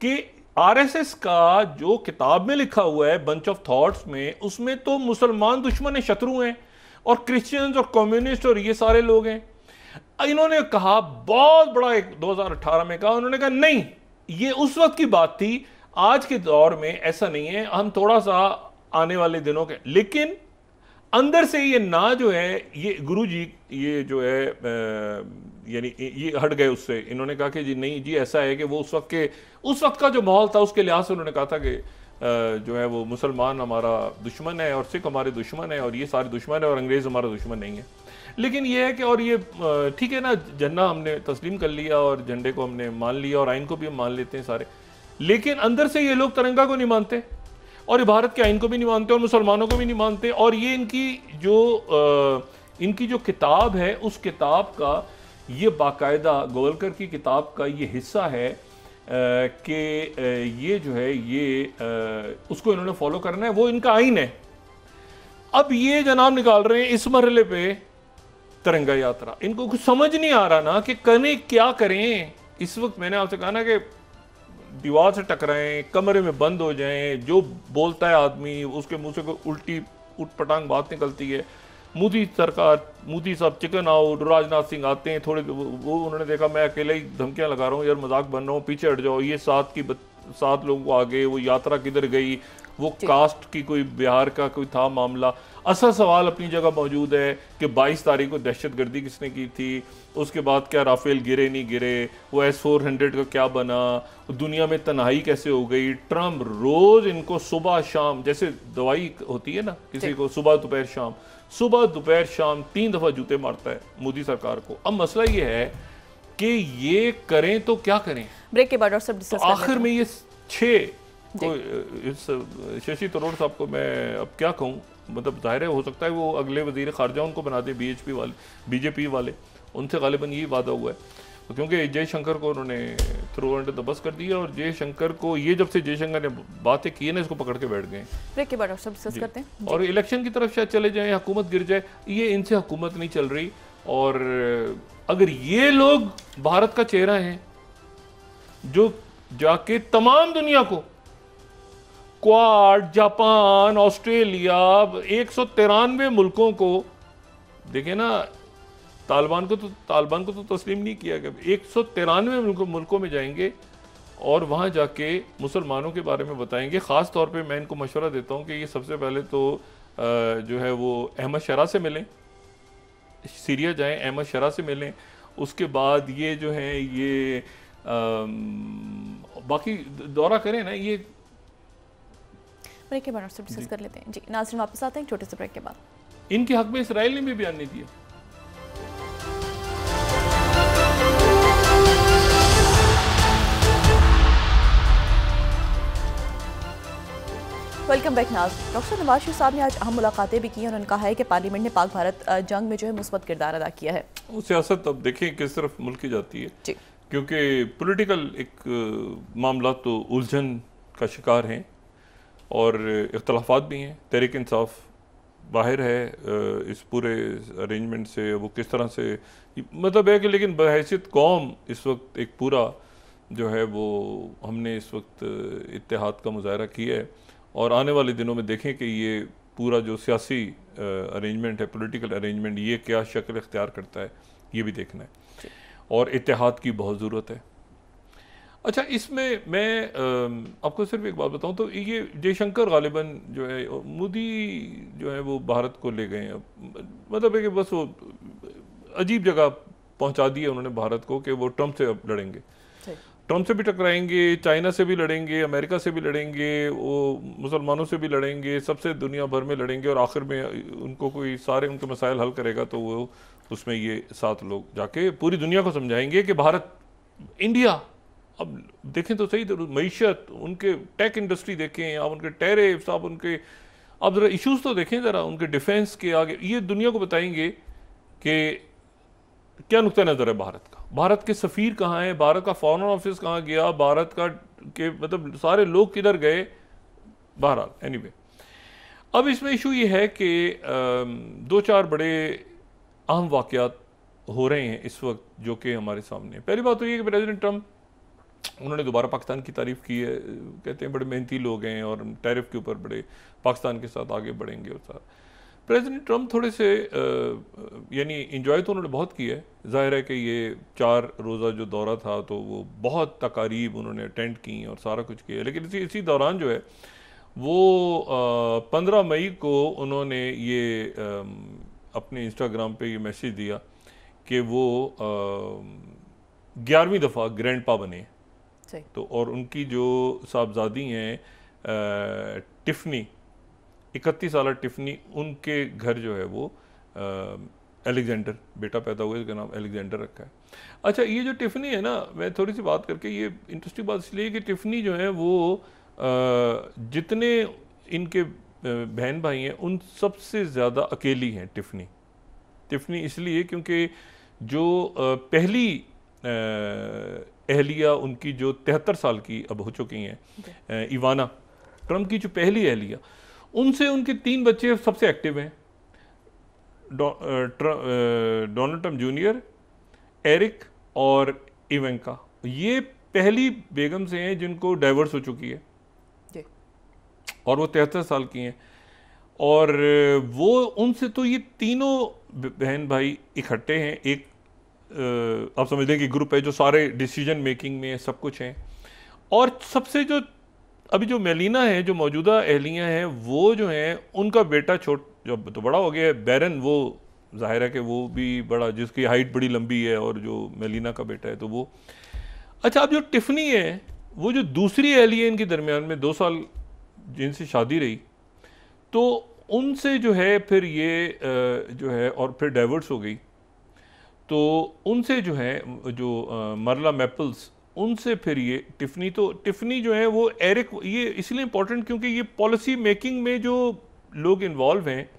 कि आरएसएस का जो किताब में लिखा हुआ है बंच ऑफ थॉट्स में, उसमें तो मुसलमान दुश्मन है, शत्रु हैं, और क्रिश्चियंस और कम्युनिस्ट और ये सारे लोग हैं। इन्होंने कहा बहुत बड़ा, एक 2018 में कहा, उन्होंने कहा नहीं, ये उस वक्त की बात थी, आज के दौर में ऐसा नहीं है, हम थोड़ा सा आने वाले दिनों के, लेकिन अंदर से ये ना जो है ये गुरु जी ये जो है यानी ये हट गए उससे, इन्होंने कहा कि जी नहीं जी ऐसा है कि वो उस वक्त का जो माहौल था उसके लिहाज से उन्होंने कहा था कि जो है वो मुसलमान हमारा दुश्मन है और सिख हमारे दुश्मन है और ये सारे दुश्मन है और अंग्रेज हमारा दुश्मन नहीं है। लेकिन ये है कि और ये ठीक है ना, झंडा हमने तस्लीम कर लिया और झंडे को हमने मान लिया और आइन को भी हम मान लेते हैं सारे, लेकिन अंदर से ये लोग तिरंगा को नहीं मानते और ये भारत के आइन को भी नहीं मानते और मुसलमानों को भी नहीं मानते। और ये इनकी जो किताब है उस किताब का ये बाकायदा गोवलकर की किताब का ये हिस्सा है कि ये जो है ये उसको इन्होंने फॉलो करना है, वो इनका आइन है। अब ये जनाब निकाल रहे हैं इस मरहले पे तिरंगा यात्रा, इनको कुछ समझ नहीं आ रहा ना कि करें क्या करें। इस वक्त मैंने आपसे कहा ना कि दीवार से टकराएं, कमरे में बंद हो जाएं, जो बोलता है आदमी उसके मुंह से कोई उल्टी उटपटांग बात निकलती है। मोदी सरकार, मोदी साहब चिकन आउट, राजनाथ सिंह आते हैं थोड़े, वो उन्होंने देखा मैं अकेले ही धमकियां लगा रहा हूँ, यार मजाक बन रहा हूँ, पीछे हट जाओ, ये 7 लोगों को आगे, वो यात्रा किधर गई, वो कास्ट की कोई बिहार का कोई था मामला। असल सवाल अपनी जगह मौजूद है कि 22 तारीख को दहशतगर्दी किसने की थी, उसके बाद क्या राफेल गिरे नहीं गिरे, वो S-400 का क्या बना, दुनिया में तन्हाई कैसे हो गई। ट्रम्प रोज इनको सुबह शाम, जैसे दवाई होती है ना किसी को, सुबह दोपहर शाम 3 दफा जूते मारता है मोदी सरकार को। अब मसला ये है कि ये करें तो क्या करें। ब्रेक के बाद और सब डिस्कस आखिर में ये 6 इस शशि थरूर साहब को मैं अब क्या कहूँ, मतलब जाहिर है हो सकता है वो अगले वजीर खारजा उनको बना दे, बीजेपी वाले, उनसे गालिबन यही वादा हुआ है, तो क्योंकि जयशंकर को उन्होंने थ्रू अंडर द बस कर दिया और जयशंकर को ये जब से जयशंकर ने बातें की है ना इसको पकड़ के बैठ गए। ब्रेक के बाद और सब डिस्कस करते हैं और इलेक्शन की तरफ शायद चले जाएं, हुकूमत गिर जाए, ये इनसे हुकूमत नहीं चल रही। और अगर ये लोग भारत का चेहरा है जो जाके तमाम दुनिया को, क्वाड, जापान, ऑस्ट्रेलिया, 193 मुल्कों को, देखे ना, तालिबान को तो तस्लीम नहीं किया गया, 193 मुल्कों में जाएंगे और वहाँ जाके मुसलमानों के बारे में बताएंगे। ख़ास तौर पे मैं इनको मशवरा देता हूँ कि ये सबसे पहले तो जो है वो अहमद शरा से मिलें, सीरिया जाएं, अहमद शरा से मिलें, उसके बाद ये जो है ये बाकी दौरा करें ना। ये ब्रेक के बाद डिस्कस कर लेते हैं जी। नाज़रीन वापस आते हैं छोटे से ब्रेक के बाद। इनके हक में इसराइल ने भी बयान नहीं दिया। वेलकम बैक नाज। डॉक्टर नवाज शरीफ साहब ने आज अहम मुलाकातें भी की हैं। उन्होंने कहा है कि पार्लियामेंट ने पाक भारत जंग में जो है मुस्बत किरदार अदा किया है। वो सियासत अब देखें किस तरफ मुल्क की जाती है जी। क्योंकि पॉलिटिकल एक मामला तो उलझन का शिकार हैं और इख्तलाफात भी हैं। तहरीक इंसाफ बाहर है इस पूरे अरेंजमेंट से, वो किस तरह से मतलब है कि, लेकिन बहैसियत कौम इस वक्त एक पूरा जो है वो हमने इस वक्त इत्तेहाद का मुजाहरा किया है और आने वाले दिनों में देखें कि ये पूरा जो सियासी अरेंजमेंट है, पॉलिटिकल अरेंजमेंट, ये क्या शक्ल इख्तियार करता है, ये भी देखना है और इत्तेहाद की बहुत ज़रूरत है। अच्छा, इसमें मैं आपको सिर्फ एक बात बताऊं तो ये जयशंकर गालिबन जो है, मोदी जो है वो भारत को ले गए हैं, मतलब है कि बस वो अजीब जगह पहुंचा दिया उन्होंने भारत को कि वो ट्रंप से अब लड़ेंगे, ट्रंप से भी टकराएंगे, चाइना से भी लड़ेंगे, अमेरिका से भी लड़ेंगे, वो मुसलमानों से भी लड़ेंगे, सबसे दुनिया भर में लड़ेंगे और आखिर में उनको कोई सारे उनके मसाइल हल करेगा तो वो उसमें ये 7 लोग जाके पूरी दुनिया को समझाएंगे कि भारत, इंडिया, अब देखें तो सही, तो मईशत, उनके टेक इंडस्ट्री देखें आप, उनके टैरिफ्स आप, उनके आप ज़रा इशूज़ तो देखें ज़रा, उनके डिफेंस के आगे ये दुनिया को बताएंगे कि क्या नुक्ता नज़र है भारत का, भारत के सफ़ीर कहाँ हैं, भारत का फॉरेन ऑफिस कहाँ गया, भारत का के मतलब सारे लोग किधर गए। बहरहाल एनीवे, अब इसमें इशू ये है कि 2-4 बड़े अहम वाक़यात हो रहे हैं इस वक्त जो कि हमारे सामने। पहली बात तो ये कि प्रेसिडेंट ट्रंप, उन्होंने दोबारा पाकिस्तान की तारीफ़ की है, कहते हैं बड़े मेहनती लोग हैं और टैरिफ के ऊपर बड़े पाकिस्तान के साथ आगे बढ़ेंगे और साथ। प्रेसिडेंट ट्रंप थोड़े से यानी इंजॉय तो उन्होंने बहुत किया है, जाहिर है कि ये 4 रोज़ा जो दौरा था तो वो बहुत तकारीब उन्होंने अटेंड की और सारा कुछ किया, लेकिन इसी दौरान जो है वो 15 मई को उन्होंने ये अपने इंस्टाग्राम पे ये मैसेज दिया कि वो 11वीं दफ़ा ग्रैंड पा बने। तो और उनकी जो साहबजादी हैं टिफ़नी, 31 साल टिफ़नी, उनके घर जो है वो अलेक्जेंडर बेटा पैदा हुआ, इसका नाम अलेक्जेंडर रखा है। अच्छा, ये जो टिफ़नी है ना, मैं थोड़ी सी बात करके, ये इंटरेस्टिंग बात इसलिए कि टिफ़नी जो है वो जितने इनके बहन भाई हैं उन सबसे ज़्यादा अकेली हैं टिफ़नी इसलिए क्योंकि जो पहली अहलिया उनकी जो 73 साल की अब हो चुकी हैं, इवाना ट्रंप की जो पहली अहलिया, उनसे उनके 3 बच्चे सबसे एक्टिव हैं, डोनाल्ड ट्रंप जूनियर, एरिक और इवेंका। ये पहली बेगम से हैं जिनको डाइवर्स हो चुकी है और वो 73 साल की हैं और वो उनसे तो ये तीनों बहन भाई इकट्ठे हैं, एक आप समझ लें कि ग्रुप है जो सारे डिसीजन मेकिंग में सब कुछ हैं। और सबसे जो अभी जो मेलिना है, जो मौजूदा अहलियाँ हैं, वो जो हैं उनका बेटा जो तो बड़ा हो गया है, बैरन, वो जाहिर है कि वो भी बड़ा, जिसकी हाइट बड़ी लंबी है, और जो मेलिना का बेटा है तो वो। अच्छा, अब जो टिफ़नी है वो जो दूसरी अहलिया इनके दरमियान में 2 साल जिनसे शादी रही, तो उनसे जो है फिर ये जो है और फिर डाइवर्स हो गई, तो उनसे जो है जो मरला मैपल्स, उनसे फिर ये टिफ़नी जो है वो एरिक, ये इसलिए इम्पोर्टेंट क्योंकि ये पॉलिसी मेकिंग में जो लोग इन्वॉल्व हैं।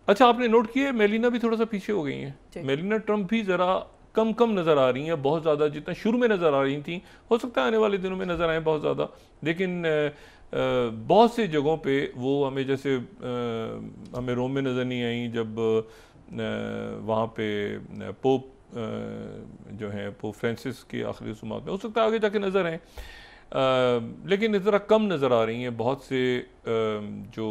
अच्छा, आपने नोट किया है मेलिना भी थोड़ा सा पीछे हो गई हैं, मेलिना ट्रंप भी ज़रा कम नज़र आ रही हैं, बहुत ज़्यादा जितना शुरू में नज़र आ रही थी, हो सकता है आने वाले दिनों में नज़र आए बहुत ज़्यादा, लेकिन बहुत से जगहों पे वो हमें, जैसे हमें रोम में नज़र नहीं आई जब वहाँ पे पोप जो है पोप फ्रांसिस की आखिरी रसूमात में, हो सकता है आगे जाके नज़र आएँ, लेकिन ज़रा कम नज़र आ रही हैं। बहुत से जो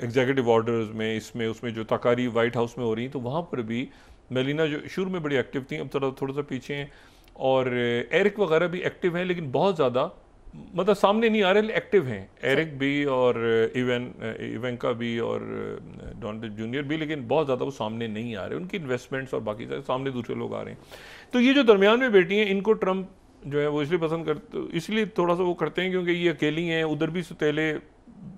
एग्जीक्यूटिव ऑर्डर्स में, इसमें उसमें जो तकारीब वाइट हाउस में हो रही हैं, तो वहाँ पर भी मेलिना जो शुरू में बड़ी एक्टिव थी, अब थोड़ा सा पीछे हैं, और एरिक वगैरह भी एक्टिव हैं, लेकिन बहुत ज़्यादा मतलब सामने नहीं आ रहे, एक्टिव हैं एरिक भी और इवेंका भी और डोनाल्ड जूनियर भी, लेकिन बहुत ज़्यादा वो सामने नहीं आ रहे, उनकी इन्वेस्टमेंट्स और बाकी सामने दूसरे लोग आ रहे हैं। तो ये जो दरमियान में बैठी हैं, इनको ट्रंप जो है वो इसलिए पसंद करते, इसलिए थोड़ा सा वो करते हैं क्योंकि ये अकेली हैं, उधर भी सुतेले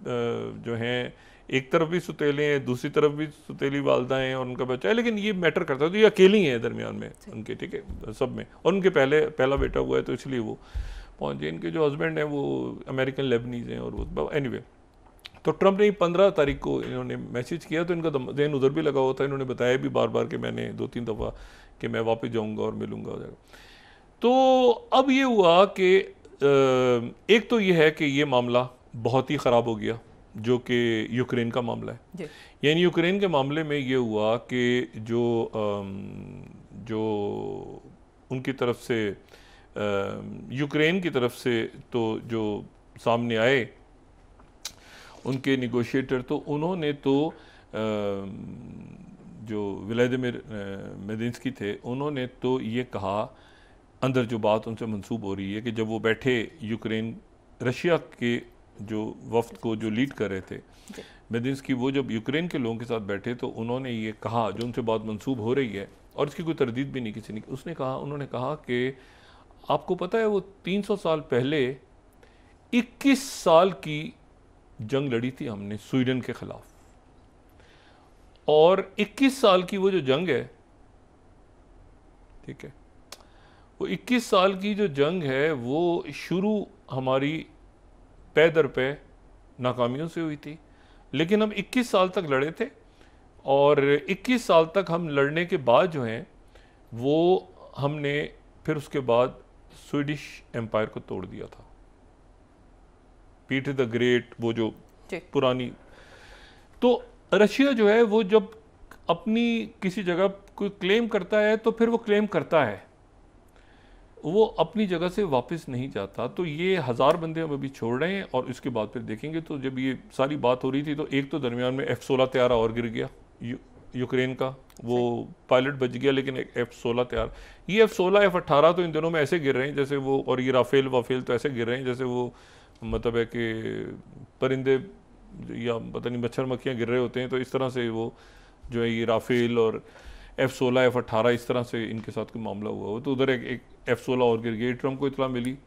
जो हैं एक तरफ भी सुतेले हैं, दूसरी तरफ भी सुतेली वालदा हैं और उनका बच्चा है, लेकिन ये मैटर करता है। तो ये अकेली हैं दरमियान में उनके, ठीक है, सब में। और उनके पहला बेटा हुआ है तो इसलिए वो पहुंच गए। इनके जो हस्बैंड हैं वो अमेरिकन लेबनीज हैं और वो एनीवे। तो ट्रंप ने 15 तारीख को इन्होंने मैसेज किया तो इनका जहन उधर भी लगा हुआ था। इन्होंने बताया भी बार बार कि मैंने 2-3 दफ़ा कि मैं वापस जाऊँगा और मिलूँगा। तो अब ये हुआ कि एक तो ये है कि ये मामला बहुत ही ख़राब हो गया जो कि यूक्रेन का मामला है। यानी यूक्रेन के मामले में ये हुआ कि जो उनकी तरफ से यूक्रेन की तरफ से तो जो सामने आए उनके निगोशिएटर, तो उन्होंने तो जो व्लादिमीर मेदिंस्की थे उन्होंने तो ये कहा, अंदर जो बात उनसे मंसूब हो रही है कि जब वो बैठे यूक्रेन रशिया के जो वफ्द को जो लीड कर रहे थे मेदिंस्की, वो जब यूक्रेन के लोगों के साथ बैठे तो उन्होंने ये कहा, जो उनसे बात मंसूब हो रही है और इसकी कोई तरदीद भी नहीं किसी ने, उन्होंने कहा कि आपको पता है वो 300 साल पहले 21 साल की जंग लड़ी थी हमने स्वीडन के खिलाफ, और 21 साल की वो जो जंग है, ठीक है, वो 21 साल की जो जंग है वो शुरू हमारी पै दर पे नाकामियों से हुई थी, लेकिन हम 21 साल तक लड़े थे और 21 साल तक हम लड़ने के बाद जो हैं वो हमने फिर उसके बाद स्वीडिश एम्पायर को तोड़ दिया था। पीटर द ग्रेट, वो जो पुरानी, तो रशिया जो है वो जब अपनी किसी जगह कोई क्लेम करता है तो फिर वो क्लेम करता है, वो अपनी जगह से वापस नहीं जाता। तो ये 1000 बंदे हम अभी छोड़ रहे हैं और इसके बाद फिर देखेंगे। तो जब ये सारी बात हो रही थी तो एक तो दरमियान में F-16 तैयारा और गिर गया यूक्रेन का, वो पायलट बच गया, लेकिन एक F-16 तैयार, ये F-16 F-18 तो इन दिनों में ऐसे गिर रहे हैं जैसे वो, और ये राफेल तो ऐसे गिर रहे हैं जैसे वो मतलब है कि परिंदे या पता नहीं मच्छर मक्खियाँ गिर रहे होते हैं। तो इस तरह से वो जो है ये राफेल और F-16 F-18 इस तरह से इनके साथ कोई मामला हुआ हो। तो उधर एक F-16 और गिर गई। ट्रंप को इतला मिली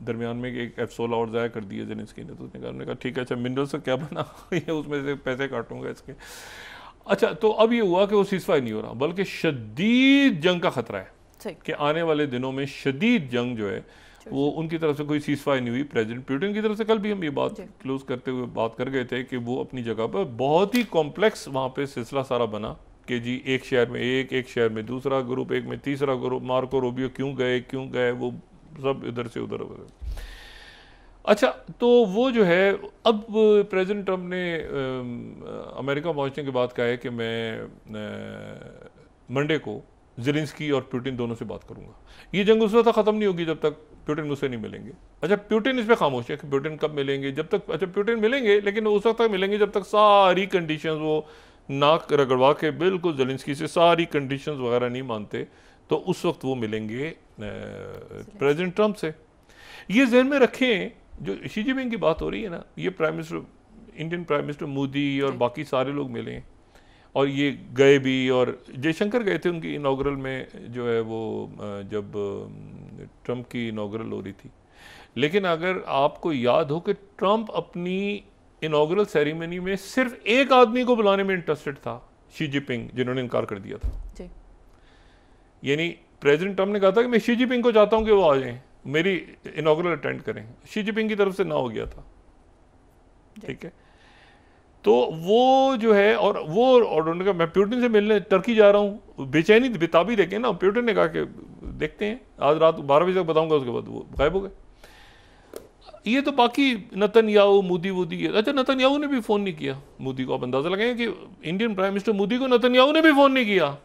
दरमियान में कि एक F-16 और ज़ाया कर दिया जेलेंस्की ने। तो उसने कहा ठीक है, अच्छा मिनरल से क्या बना ये उसमें से पैसे काटूंगा इसके। अच्छा, तो अब ये हुआ कि वो सीज़फायर नहीं हो रहा, बल्कि शदीद जंग का खतरा है कि आने वाले दिनों में शदीद जंग जो है वो उनकी तरफ से कोई सीज़फायर नहीं हुई। प्रेसिडेंट पुतिन की तरफ से कल भी हम ये बात क्लोज करते हुए बात कर गए थे कि वो अपनी जगह पर बहुत ही कॉम्प्लेक्स वहाँ पे सिलसिला सारा बना कि जी एक शहर में एक शहर में दूसरा ग्रुप, एक में तीसरा ग्रुप, मार्को रूबियो क्यों गए, वो सब इधर से उधर। अच्छा, तो वो जो है अब प्रेसिडेंट ट्रंप ने अमेरिका पहुंचने के बाद कहा है कि मैं मंडे को जेलेंस्की और पुतिन दोनों से बात करूंगा। ये जंग उस वक्त ख़त्म नहीं होगी जब तक पुतिन मुझसे नहीं मिलेंगे। अच्छा, पुतिन इस पर खामोश है कि पुतिन कब मिलेंगे, जब तक, अच्छा पुतिन मिलेंगे लेकिन उस वक्त तक मिलेंगे जब तक सारी कंडीशंस वो नाक रगड़वा के बिल्कुल जेलेंस्की से सारी कंडीशंस वगैरह नहीं मानते, तो उस वक्त वो मिलेंगे प्रेसिडेंट ट्रंप से। ये जहन में रखें, जो शी जिनपिंग की बात हो रही है ना, ये prime minister, Indian prime minister Modi और बाकी सारे लोग मिले और ये गए भी, और जयशंकर गए थे उनकी इनॉग्रल में जो है वो जब ट्रंप की इनॉग्रल हो रही थी। लेकिन अगर आपको याद हो कि ट्रंप अपनी इनॉग्रल सेरेमनी में सिर्फ एक आदमी को बुलाने में इंटरेस्टेड था, शी जिनपिंग, जिन्होंने इनकार कर दिया था। यानी प्रेसिडेंट ट्रंप ने कहा था कि मैं शी जिनपिंग को चाहता हूं कि वो आ जाएं, मेरी इनॉग्रल अटेंड करें। शी जिनपिंग की तरफ से ना हो गया था, ठीक है। तो वो जो है, और उन्होंने कहा मैं पुतिन से मिलने टर्की जा रहा हूँ, बेचैनी बिताबी देखें ना। पुतिन ने कहा कि देखते हैं, आज रात 12 बजे तक बताऊंगा, उसके बाद वो गायब हो गए। ये तो बाकी नेतन्याहू, मोदी। अच्छा, नेतन्याहू ने भी फ़ोन नहीं किया मोदी को। आप अंदाज़ा लगाएं कि इंडियन प्राइम मिनिस्टर मोदी को नेतन्याहू ने भी फ़ोन नहीं किया,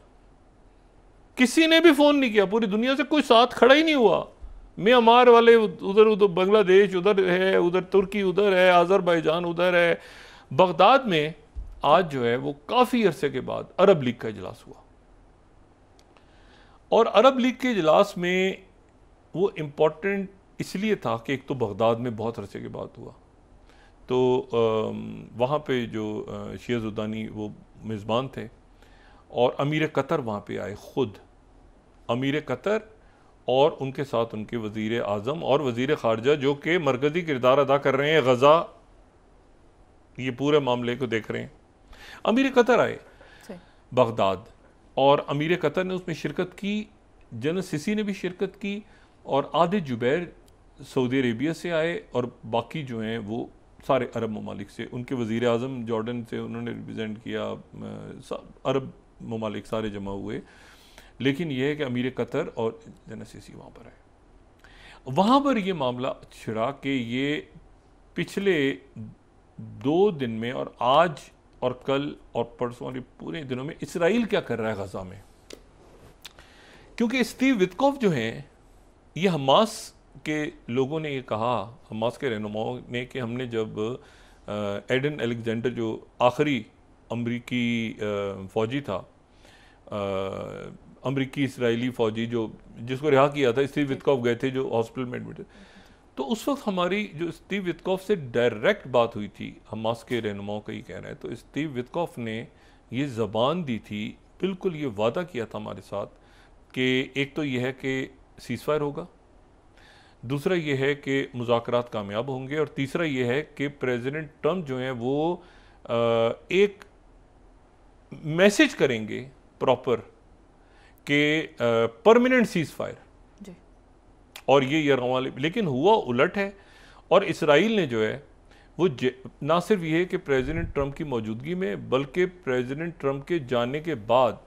किसी ने भी फ़ोन नहीं किया, पूरी दुनिया से कोई साथ खड़ा ही नहीं हुआ। म्यांमार वाले उधर बांग्लादेश उधर है, उधर तुर्की उधर है, अजरबैजान उधर है। बगदाद में आज जो है वो काफ़ी अरसे के बाद अरब लीग का इजलास हुआ, और अरब लीग के इजलास में वो इम्पोर्टेंट इसलिए था कि एक तो बगदाद में बहुत अरसे के बाद हुआ, तो वहाँ पे जो शिया ज़ुदानी वो मेज़बान थे, और अमीर कतर वहाँ पे आए, ख़ुद अमीर कतर, और उनके साथ उनके वज़ीर आज़म और वज़ीर ख़ारजा, जो कि मरकज़ी किरदार अदा कर रहे हैं गज़ा ये पूरे मामले को देख रहे हैं। अमीर कतर आए बगदाद, और अमीर कतर ने उसमें शिरकत की, जनरल सिसी ने भी शिरकत की, और आधे जुबैर सऊदी अरेबिया से आए, और बाकी जो हैं वो सारे अरब ममालिक से, उनके वज़ीर आज़म जॉर्डन से उन्होंने रिप्रेजेंट किया, अरब ममालिक सारे जमा हुए। लेकिन यह है कि अमीर कतर और जनरल सिसी वहाँ पर आए। वहाँ पर ये मामला छिड़ा कि ये पिछले 2 दिन में, और आज और कल और परसों और पूरे दिनों में इसराइल क्या कर रहा है गजा में। क्योंकि स्टीव विटकॉफ जो हैं, ये हमास के लोगों ने ये कहा, हमास के रहनुमाओं ने, कि हमने जब एडन अलेक्जेंडर जो आखिरी अमरीकी फ़ौजी था, अमरीकी इसराइली फ़ौजी जिसको रिहा किया था, स्टीव विटकॉफ गए थे जो हॉस्पिटल में एडमिट, तो उस वक्त हमारी जो स्टीव विटकॉफ से डायरेक्ट बात हुई थी, हमास के रहनुमाओं का ही कहना है, तो स्टीव विटकॉफ ने ये ज़बान दी थी, बिल्कुल ये वादा किया था हमारे साथ कि एक तो ये है कि सीज़फायर होगा, दूसरा ये है कि मुज़ाकरात कामयाब होंगे, और तीसरा ये है कि प्रेसिडेंट ट्रंप जो हैं वो एक मैसेज करेंगे प्रॉपर कि परमानेंट सीज़फायर, और ये यरगमाल। लेकिन हुआ उलट है, और इसराइल ने जो है वो ना सिर्फ ये है कि प्रेसिडेंट ट्रंप की मौजूदगी में, बल्कि प्रेसिडेंट ट्रंप के जाने के बाद,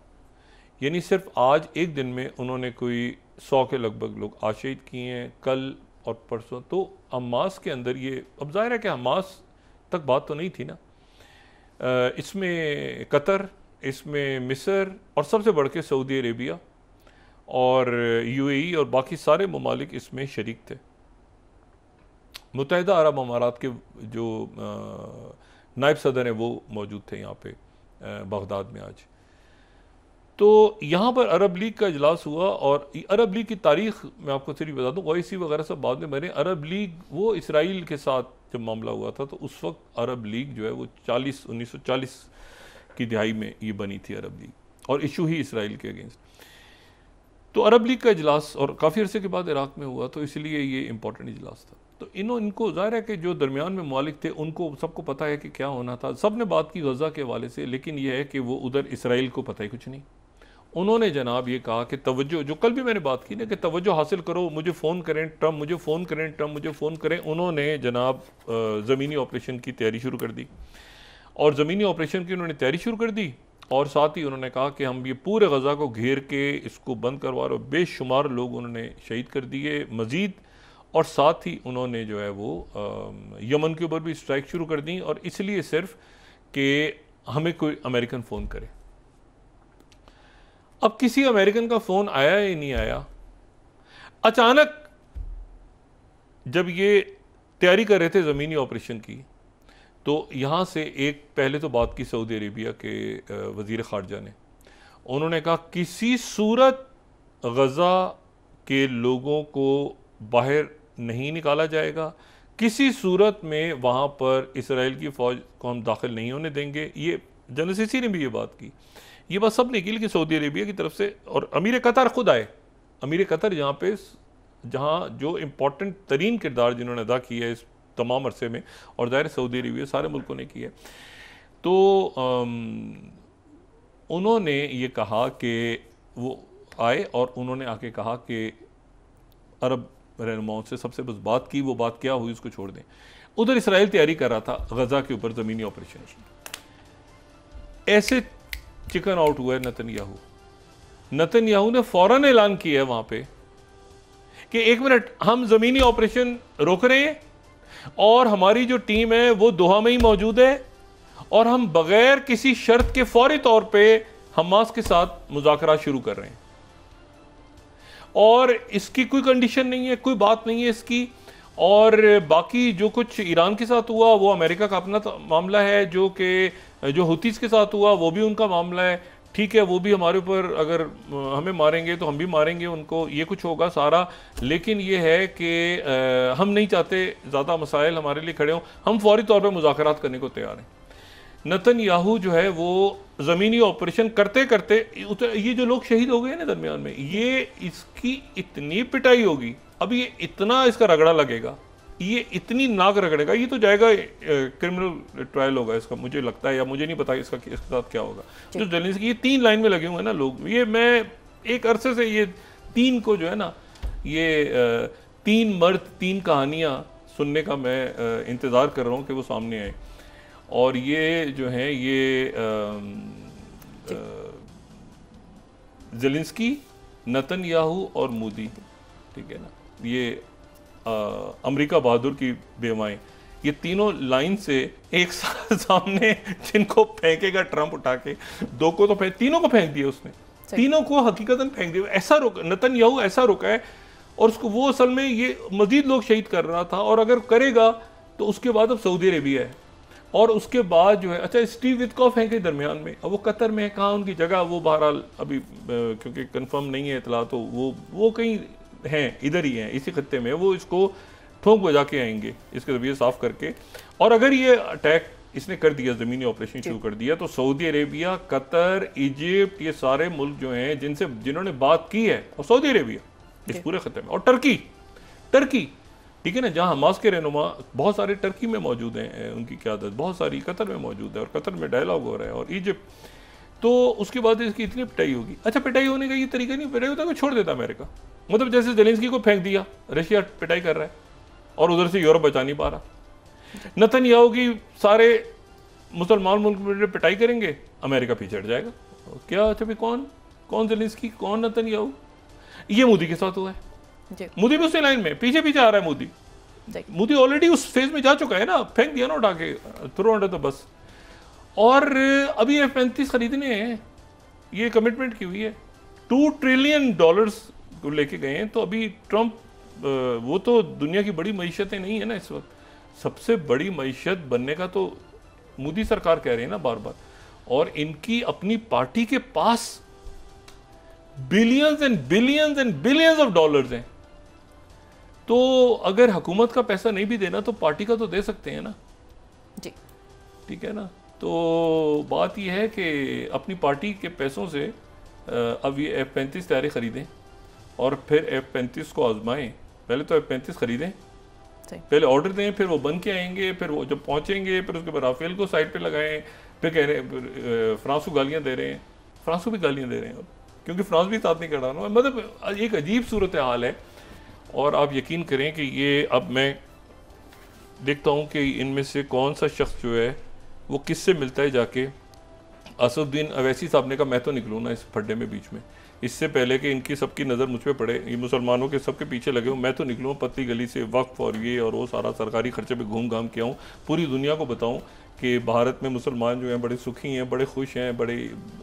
यानी सिर्फ आज एक दिन में उन्होंने कोई 100 के लगभग लोग आशहीद किए हैं, कल और परसों। तो हमास के अंदर ये, अब जाहिर है कि हमास तक बात तो नहीं थी ना, इसमें कतर, इसमें मिस्र, और सबसे बढ़ के सऊदी अरेबिया और यूएई और बाकी सारे ममालिक इसमें शरीक थे। मुत्तहिदा अरब अमारात के जो नायब सदर हैं वो मौजूद थे यहाँ पे बगदाद में आज। तो यहाँ पर अरब लीग का इजलास हुआ, और अरब लीग की तारीख मैं आपको सिर्फ बता दूँ, ओआईसी वगैरह सब बाद में बने। अरब लीग वो इसराइल के साथ जब मामला हुआ था, तो उस वक्त अरब लीग जो है वो 1940 की दिहाई में ये बनी थी अरब लीग, और इशू ही इसराइल के अगेंस्ट। तो अरब लीग का इजलास और काफ़ी अरसे के बाद इराक़ में हुआ, तो इसलिए ये इंपॉर्टेंट इजलास था। तो इनको ज़ाहिर है कि जो दरमियान में मालिक थे उनको सबको पता है कि क्या होना था। सब ने बात की गज़ा के हवाले से, लेकिन यह है कि वो उधर इसराइल को पता ही कुछ नहीं। उन्होंने जनाब ये कहा कि तवज्जो, जो कल भी मैंने बात की ना कि तवज्जो हासिल करो, मुझे फ़ोन करें ट्रम्प, मुझे फ़ोन करें ट्रम्प, मुझे फ़ोन करें। उन्होंने जनाब ज़मीनी ऑपरेशन की तैयारी शुरू कर दी, और ज़मीनी ऑपरेशन की उन्होंने तैयारी शुरू कर दी, और साथ ही उन्होंने कहा कि हम ये पूरे गज़ा को घेर के इसको बंद करवा रहे। बेशुमार लोग उन्होंने शहीद कर दिए मज़ीद, और साथ ही उन्होंने जो है वो यमन के ऊपर भी स्ट्राइक शुरू कर दी, और इसलिए सिर्फ कि हमें कोई अमेरिकन फ़ोन करे। अब किसी अमेरिकन का फ़ोन आया या नहीं आया, अचानक जब ये तैयारी कर रहे थे ज़मीनी ऑपरेशन की, तो यहाँ से एक पहले तो बात की सऊदी अरेबिया के वज़ीर ख़ारजा ने, उन्होंने कहा किसी सूरत गज़ा के लोगों को बाहर नहीं निकाला जाएगा, किसी सूरत में वहाँ पर इसराइल की फ़ौज को हम दाखिल नहीं होने देंगे। ये जनरल सिसी ने भी ये बात की, ये बात सब ने की, लेकिन सऊदी अरेबिया की तरफ से, और अमीर कतर खुद आए। अमीर कतर जहाँ जो इम्पोर्टेंट तरीन किरदार जिन्होंने अदा किया है इस तमाम अरसे में, और ज़ाहिर सऊदी अरेबिया सारे मुल्कों ने किया, तो उन्होंने ये कहा कि वो आए, और उन्होंने आके कहा कि अरब रहनुमाओं से सबसे बस बात की, वो बात क्या हुई उसको छोड़ दें। उधर इसराइल तैयारी कर रहा था गज़ा के ऊपर ज़मीनी ऑपरेशन की। ऐसे चिकन आउट हुआ है नेतन्याहू ने फ़ौरन ऐलान किया है वहाँ पे कि 1 मिनट, हम ज़मीनी ऑपरेशन रोक रहे हैं, और हमारी जो टीम है वो दोहा में ही मौजूद है, और हम बगैर किसी शर्त के फौरी तौर पे हमास के साथ मुज़ाकरात शुरू कर रहे हैं, और इसकी कोई कंडीशन नहीं है, कोई बात नहीं है इसकी। और बाकी जो कुछ ईरान के साथ हुआ वो अमेरिका का अपना मामला है, जो हुतीस के साथ हुआ वो भी उनका मामला है। ठीक है, वो भी हमारे ऊपर अगर हमें मारेंगे तो हम भी मारेंगे उनको, ये कुछ होगा सारा। लेकिन ये है कि हम नहीं चाहते ज़्यादा मसाइल हमारे लिए खड़े हों, हम फौरी तौर पर मुज़ाकरात करने को तैयार हैं। नेतन्याहू जो है वो ज़मीनी ऑपरेशन करते करते, ये जो लोग शहीद हो गए ना दरमियान में, ये इसकी इतनी पिटाई होगी, अब ये इतना इसका रगड़ा लगेगा ये इतनी नाक रगड़ेगा, ये तो जाएगा क्रिमिनल ट्रायल होगा इसका, मुझे लगता है, या मुझे नहीं पता इसके साथ क्या होगा। जो जेलेंस्की, ये 3 लाइन में लगे हुए हैं ना लोग, ये मैं एक अरसे से ये 3 को जो है ना, ये 3 मर्द 3 कहानियाँ सुनने का मैं इंतज़ार कर रहा हूँ कि वो सामने आए। और ये जो है ये जेलेंस्की, नेतन्याहू और मोदी, ठीक है ना, ये अमेरिका बहादुर की बेवाएं, ये तीनों लाइन से एक साथ सामने, जिनको फेंकेगा ट्रंप उठा के, 2 को तो तीनों को फेंक दिया उसने, तीनों को हकीकतन फेंक दिया। ऐसा रुका नेतन्याहू, ऐसा रुका है, और उसको वो असल में ये मजीद लोग शहीद कर रहा था, और अगर करेगा तो उसके बाद अब सऊदी अरेबिया है, और उसके बाद जो है, अच्छा स्टीव विटकॉफ है के दरमियान में, अब वो कतर में है, कहाँ उनकी जगह, वो बहरहाल अभी क्योंकि कंफर्म नहीं है इतला, तो वो कहीं हैं, इधर ही हैं, इसी खत्ते में, वो इसको ठोंक बजा के आएंगे, इसके जरिए साफ करके। और अगर ये अटैक इसने कर दिया, ज़मीनी ऑपरेशन शुरू कर दिया, तो सऊदी अरेबिया, कतर, इजिप्ट, ये सारे मुल्क जो हैं जिन्होंने बात की है, और सऊदी अरेबिया इस पूरे खत्ते में, और टर्की, ठीक है ना, जहाँ हमास के रहनुमा बहुत सारे टर्की में मौजूद हैं, उनकी क़यादत बहुत सारी कतर में मौजूद है, और कतर में डायलॉग हो रहा है, और इजिप्ट, तो उसके बाद इसकी इतनी पिटाई होगी। अच्छा, पिटाई होने का ये तरीका नहीं, पिटाई होता है छोड़ देता अमेरिका, मतलब जैसे जेलेंस्की को फेंक दिया, रशिया पिटाई कर रहा है, और उधर से यूरोप बचा नहीं पा रहा। नेतन्याहू की सारे मुसलमान मुल्क में पिटाई करेंगे, अमेरिका पीछे हट जाएगा। क्या अच्छा भाई, कौन जेलेंस्की, कौन नेतन्याहू? ये मोदी के साथ हुआ है, मोदी भी उसी लाइन में पीछे आ रहा है। मोदी ऑलरेडी उस फेज में जा चुका है ना, फेंक दिया ना उठा के, थ्रो अंडर द बस। और अभी F-35 खरीदने हैं, ये कमिटमेंट की हुई है, $2 ट्रिलियन को लेके गए हैं। तो अभी ट्रंप, वो तो दुनिया की बड़ी मईशतें नहीं है ना इस वक्त, सबसे बड़ी मईशत बनने का तो मोदी सरकार कह रही है ना बार बार, और इनकी अपनी पार्टी के पास billions and billions and billions of dollars हैं। तो अगर हुकूमत का पैसा नहीं भी देना तो पार्टी का तो दे सकते हैं ना जी, ठीक है ना। तो बात यह है कि अपनी पार्टी के पैसों से अब ये F-35 तैयारी खरीदें, और फिर F-35 को आजमाएं। पहले तो F-35 खरीदें, पहले ऑर्डर दें, फिर वो बन के आएंगे, फिर वो जब पहुंचेंगे, फिर उसके बाद राफेल को साइड पे लगाएं, फिर कह रहे हैं फ्रांस को गालियां दे रहे हैं, फ्रांस को भी गालियां दे रहे हैं, क्योंकि फ्रांस भी साथ नहीं कर रहा ना। मतलब एक अजीब सूरत हाल है। और आप यकीन करें कि ये अब मैं देखता हूँ कि इनमें से कौन सा शख्स जो है वो किससे मिलता है जाके। असदुद्दीन अवैसी साहब ने कहा मैं तो निकलूँ ना इस फड्डे में बीच में, इससे पहले कि इनकी सबकी नज़र मुझ पर पड़े, ये मुसलमानों के सबके पीछे लगे हूँ, मैं तो निकलूँ पतली गली से, वक्फ और ये और वो सारा सरकारी खर्चे पे घूम घाम के आऊँ, पूरी दुनिया को बताऊँ कि भारत में मुसलमान जो हैं बड़े सुखी हैं, बड़े खुश हैं, बड़े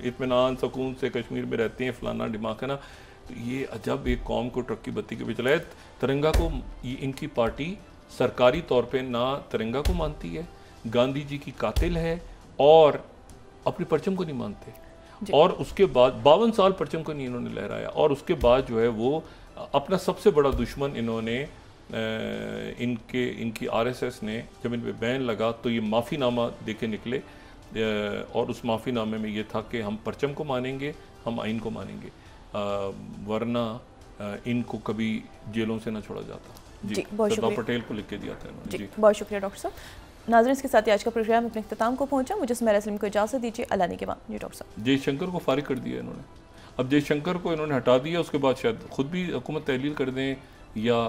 इत्मीनान सुकून से कश्मीर में रहते हैं, फलाना ढिमाकना। तो ये अजब एक कौम को ट्रक की बत्ती के पीछे लाए। तिरंगा को इनकी पार्टी सरकारी तौर पे ना तिरंगा को मानती है, गांधी जी की कातिल है, और अपनी परचम को नहीं मानते। और उसके बाद 52 साल परचम को नहीं इन्होंने लहराया, और उसके बाद जो है वो अपना सबसे बड़ा दुश्मन इन्होंने इनकी RSS ने जब इन पे बैन लगा तो ये माफ़ीनामा दे के निकले, और उस माफ़ीनामे में ये था कि हम परचम को मानेंगे, हम आइन को मानेंगे, वरना इनको कभी जेलों से ना छोड़ा जाता। जी, सरदार पटेल को लिख के दिया था इन्होंने। जी, बहुत शुक्रिया डॉक्टर साहब। नाज़रीन, इसके साथ ही आज का प्रोग्राम अपने इख्तिताम को पहुंचा। मुझे सुमेरा सलीम को इजाज़त दीजिए, अल्लाह ने के बाद। जी डॉक्टर साहब, जयशंकर को फारिग कर दिया इन्होंने, अब जयशंकर को इन्होंने हटा दिया, उसके बाद शायद खुद भी हुकूमत तहलील कर दें, या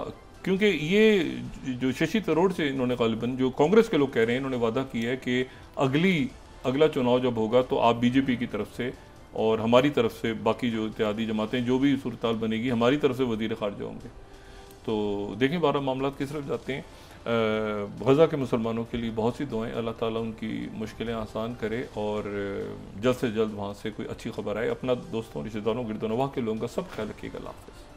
क्योंकि ये जो शशि थरूर से इन्होंने गालिबन, जो कांग्रेस के लोग कह रहे हैं, इन्होंने वादा किया है कि अगला चुनाव जब होगा तो आप BJP की तरफ से और हमारी तरफ से, बाकी जो इत्तेहादी जमातें, जो भी सूरत बनेगी, हमारी तरफ से वज़ीर ख़ारिजा होंगे। तो देखें 12 मामला किस तरफ जाते हैं। गज़ा के मुसलमानों के लिए बहुत सी दुआएं, अल्लाह ताला उनकी मुश्किलें आसान करे, और जल्द से जल्द वहाँ से कोई अच्छी खबर आए। अपना दोस्तों, रिश्तेदारों, गिरदोनवाह के लोगों का सब ख्याल रखिएगा। अल्लाह हाफ़िज़।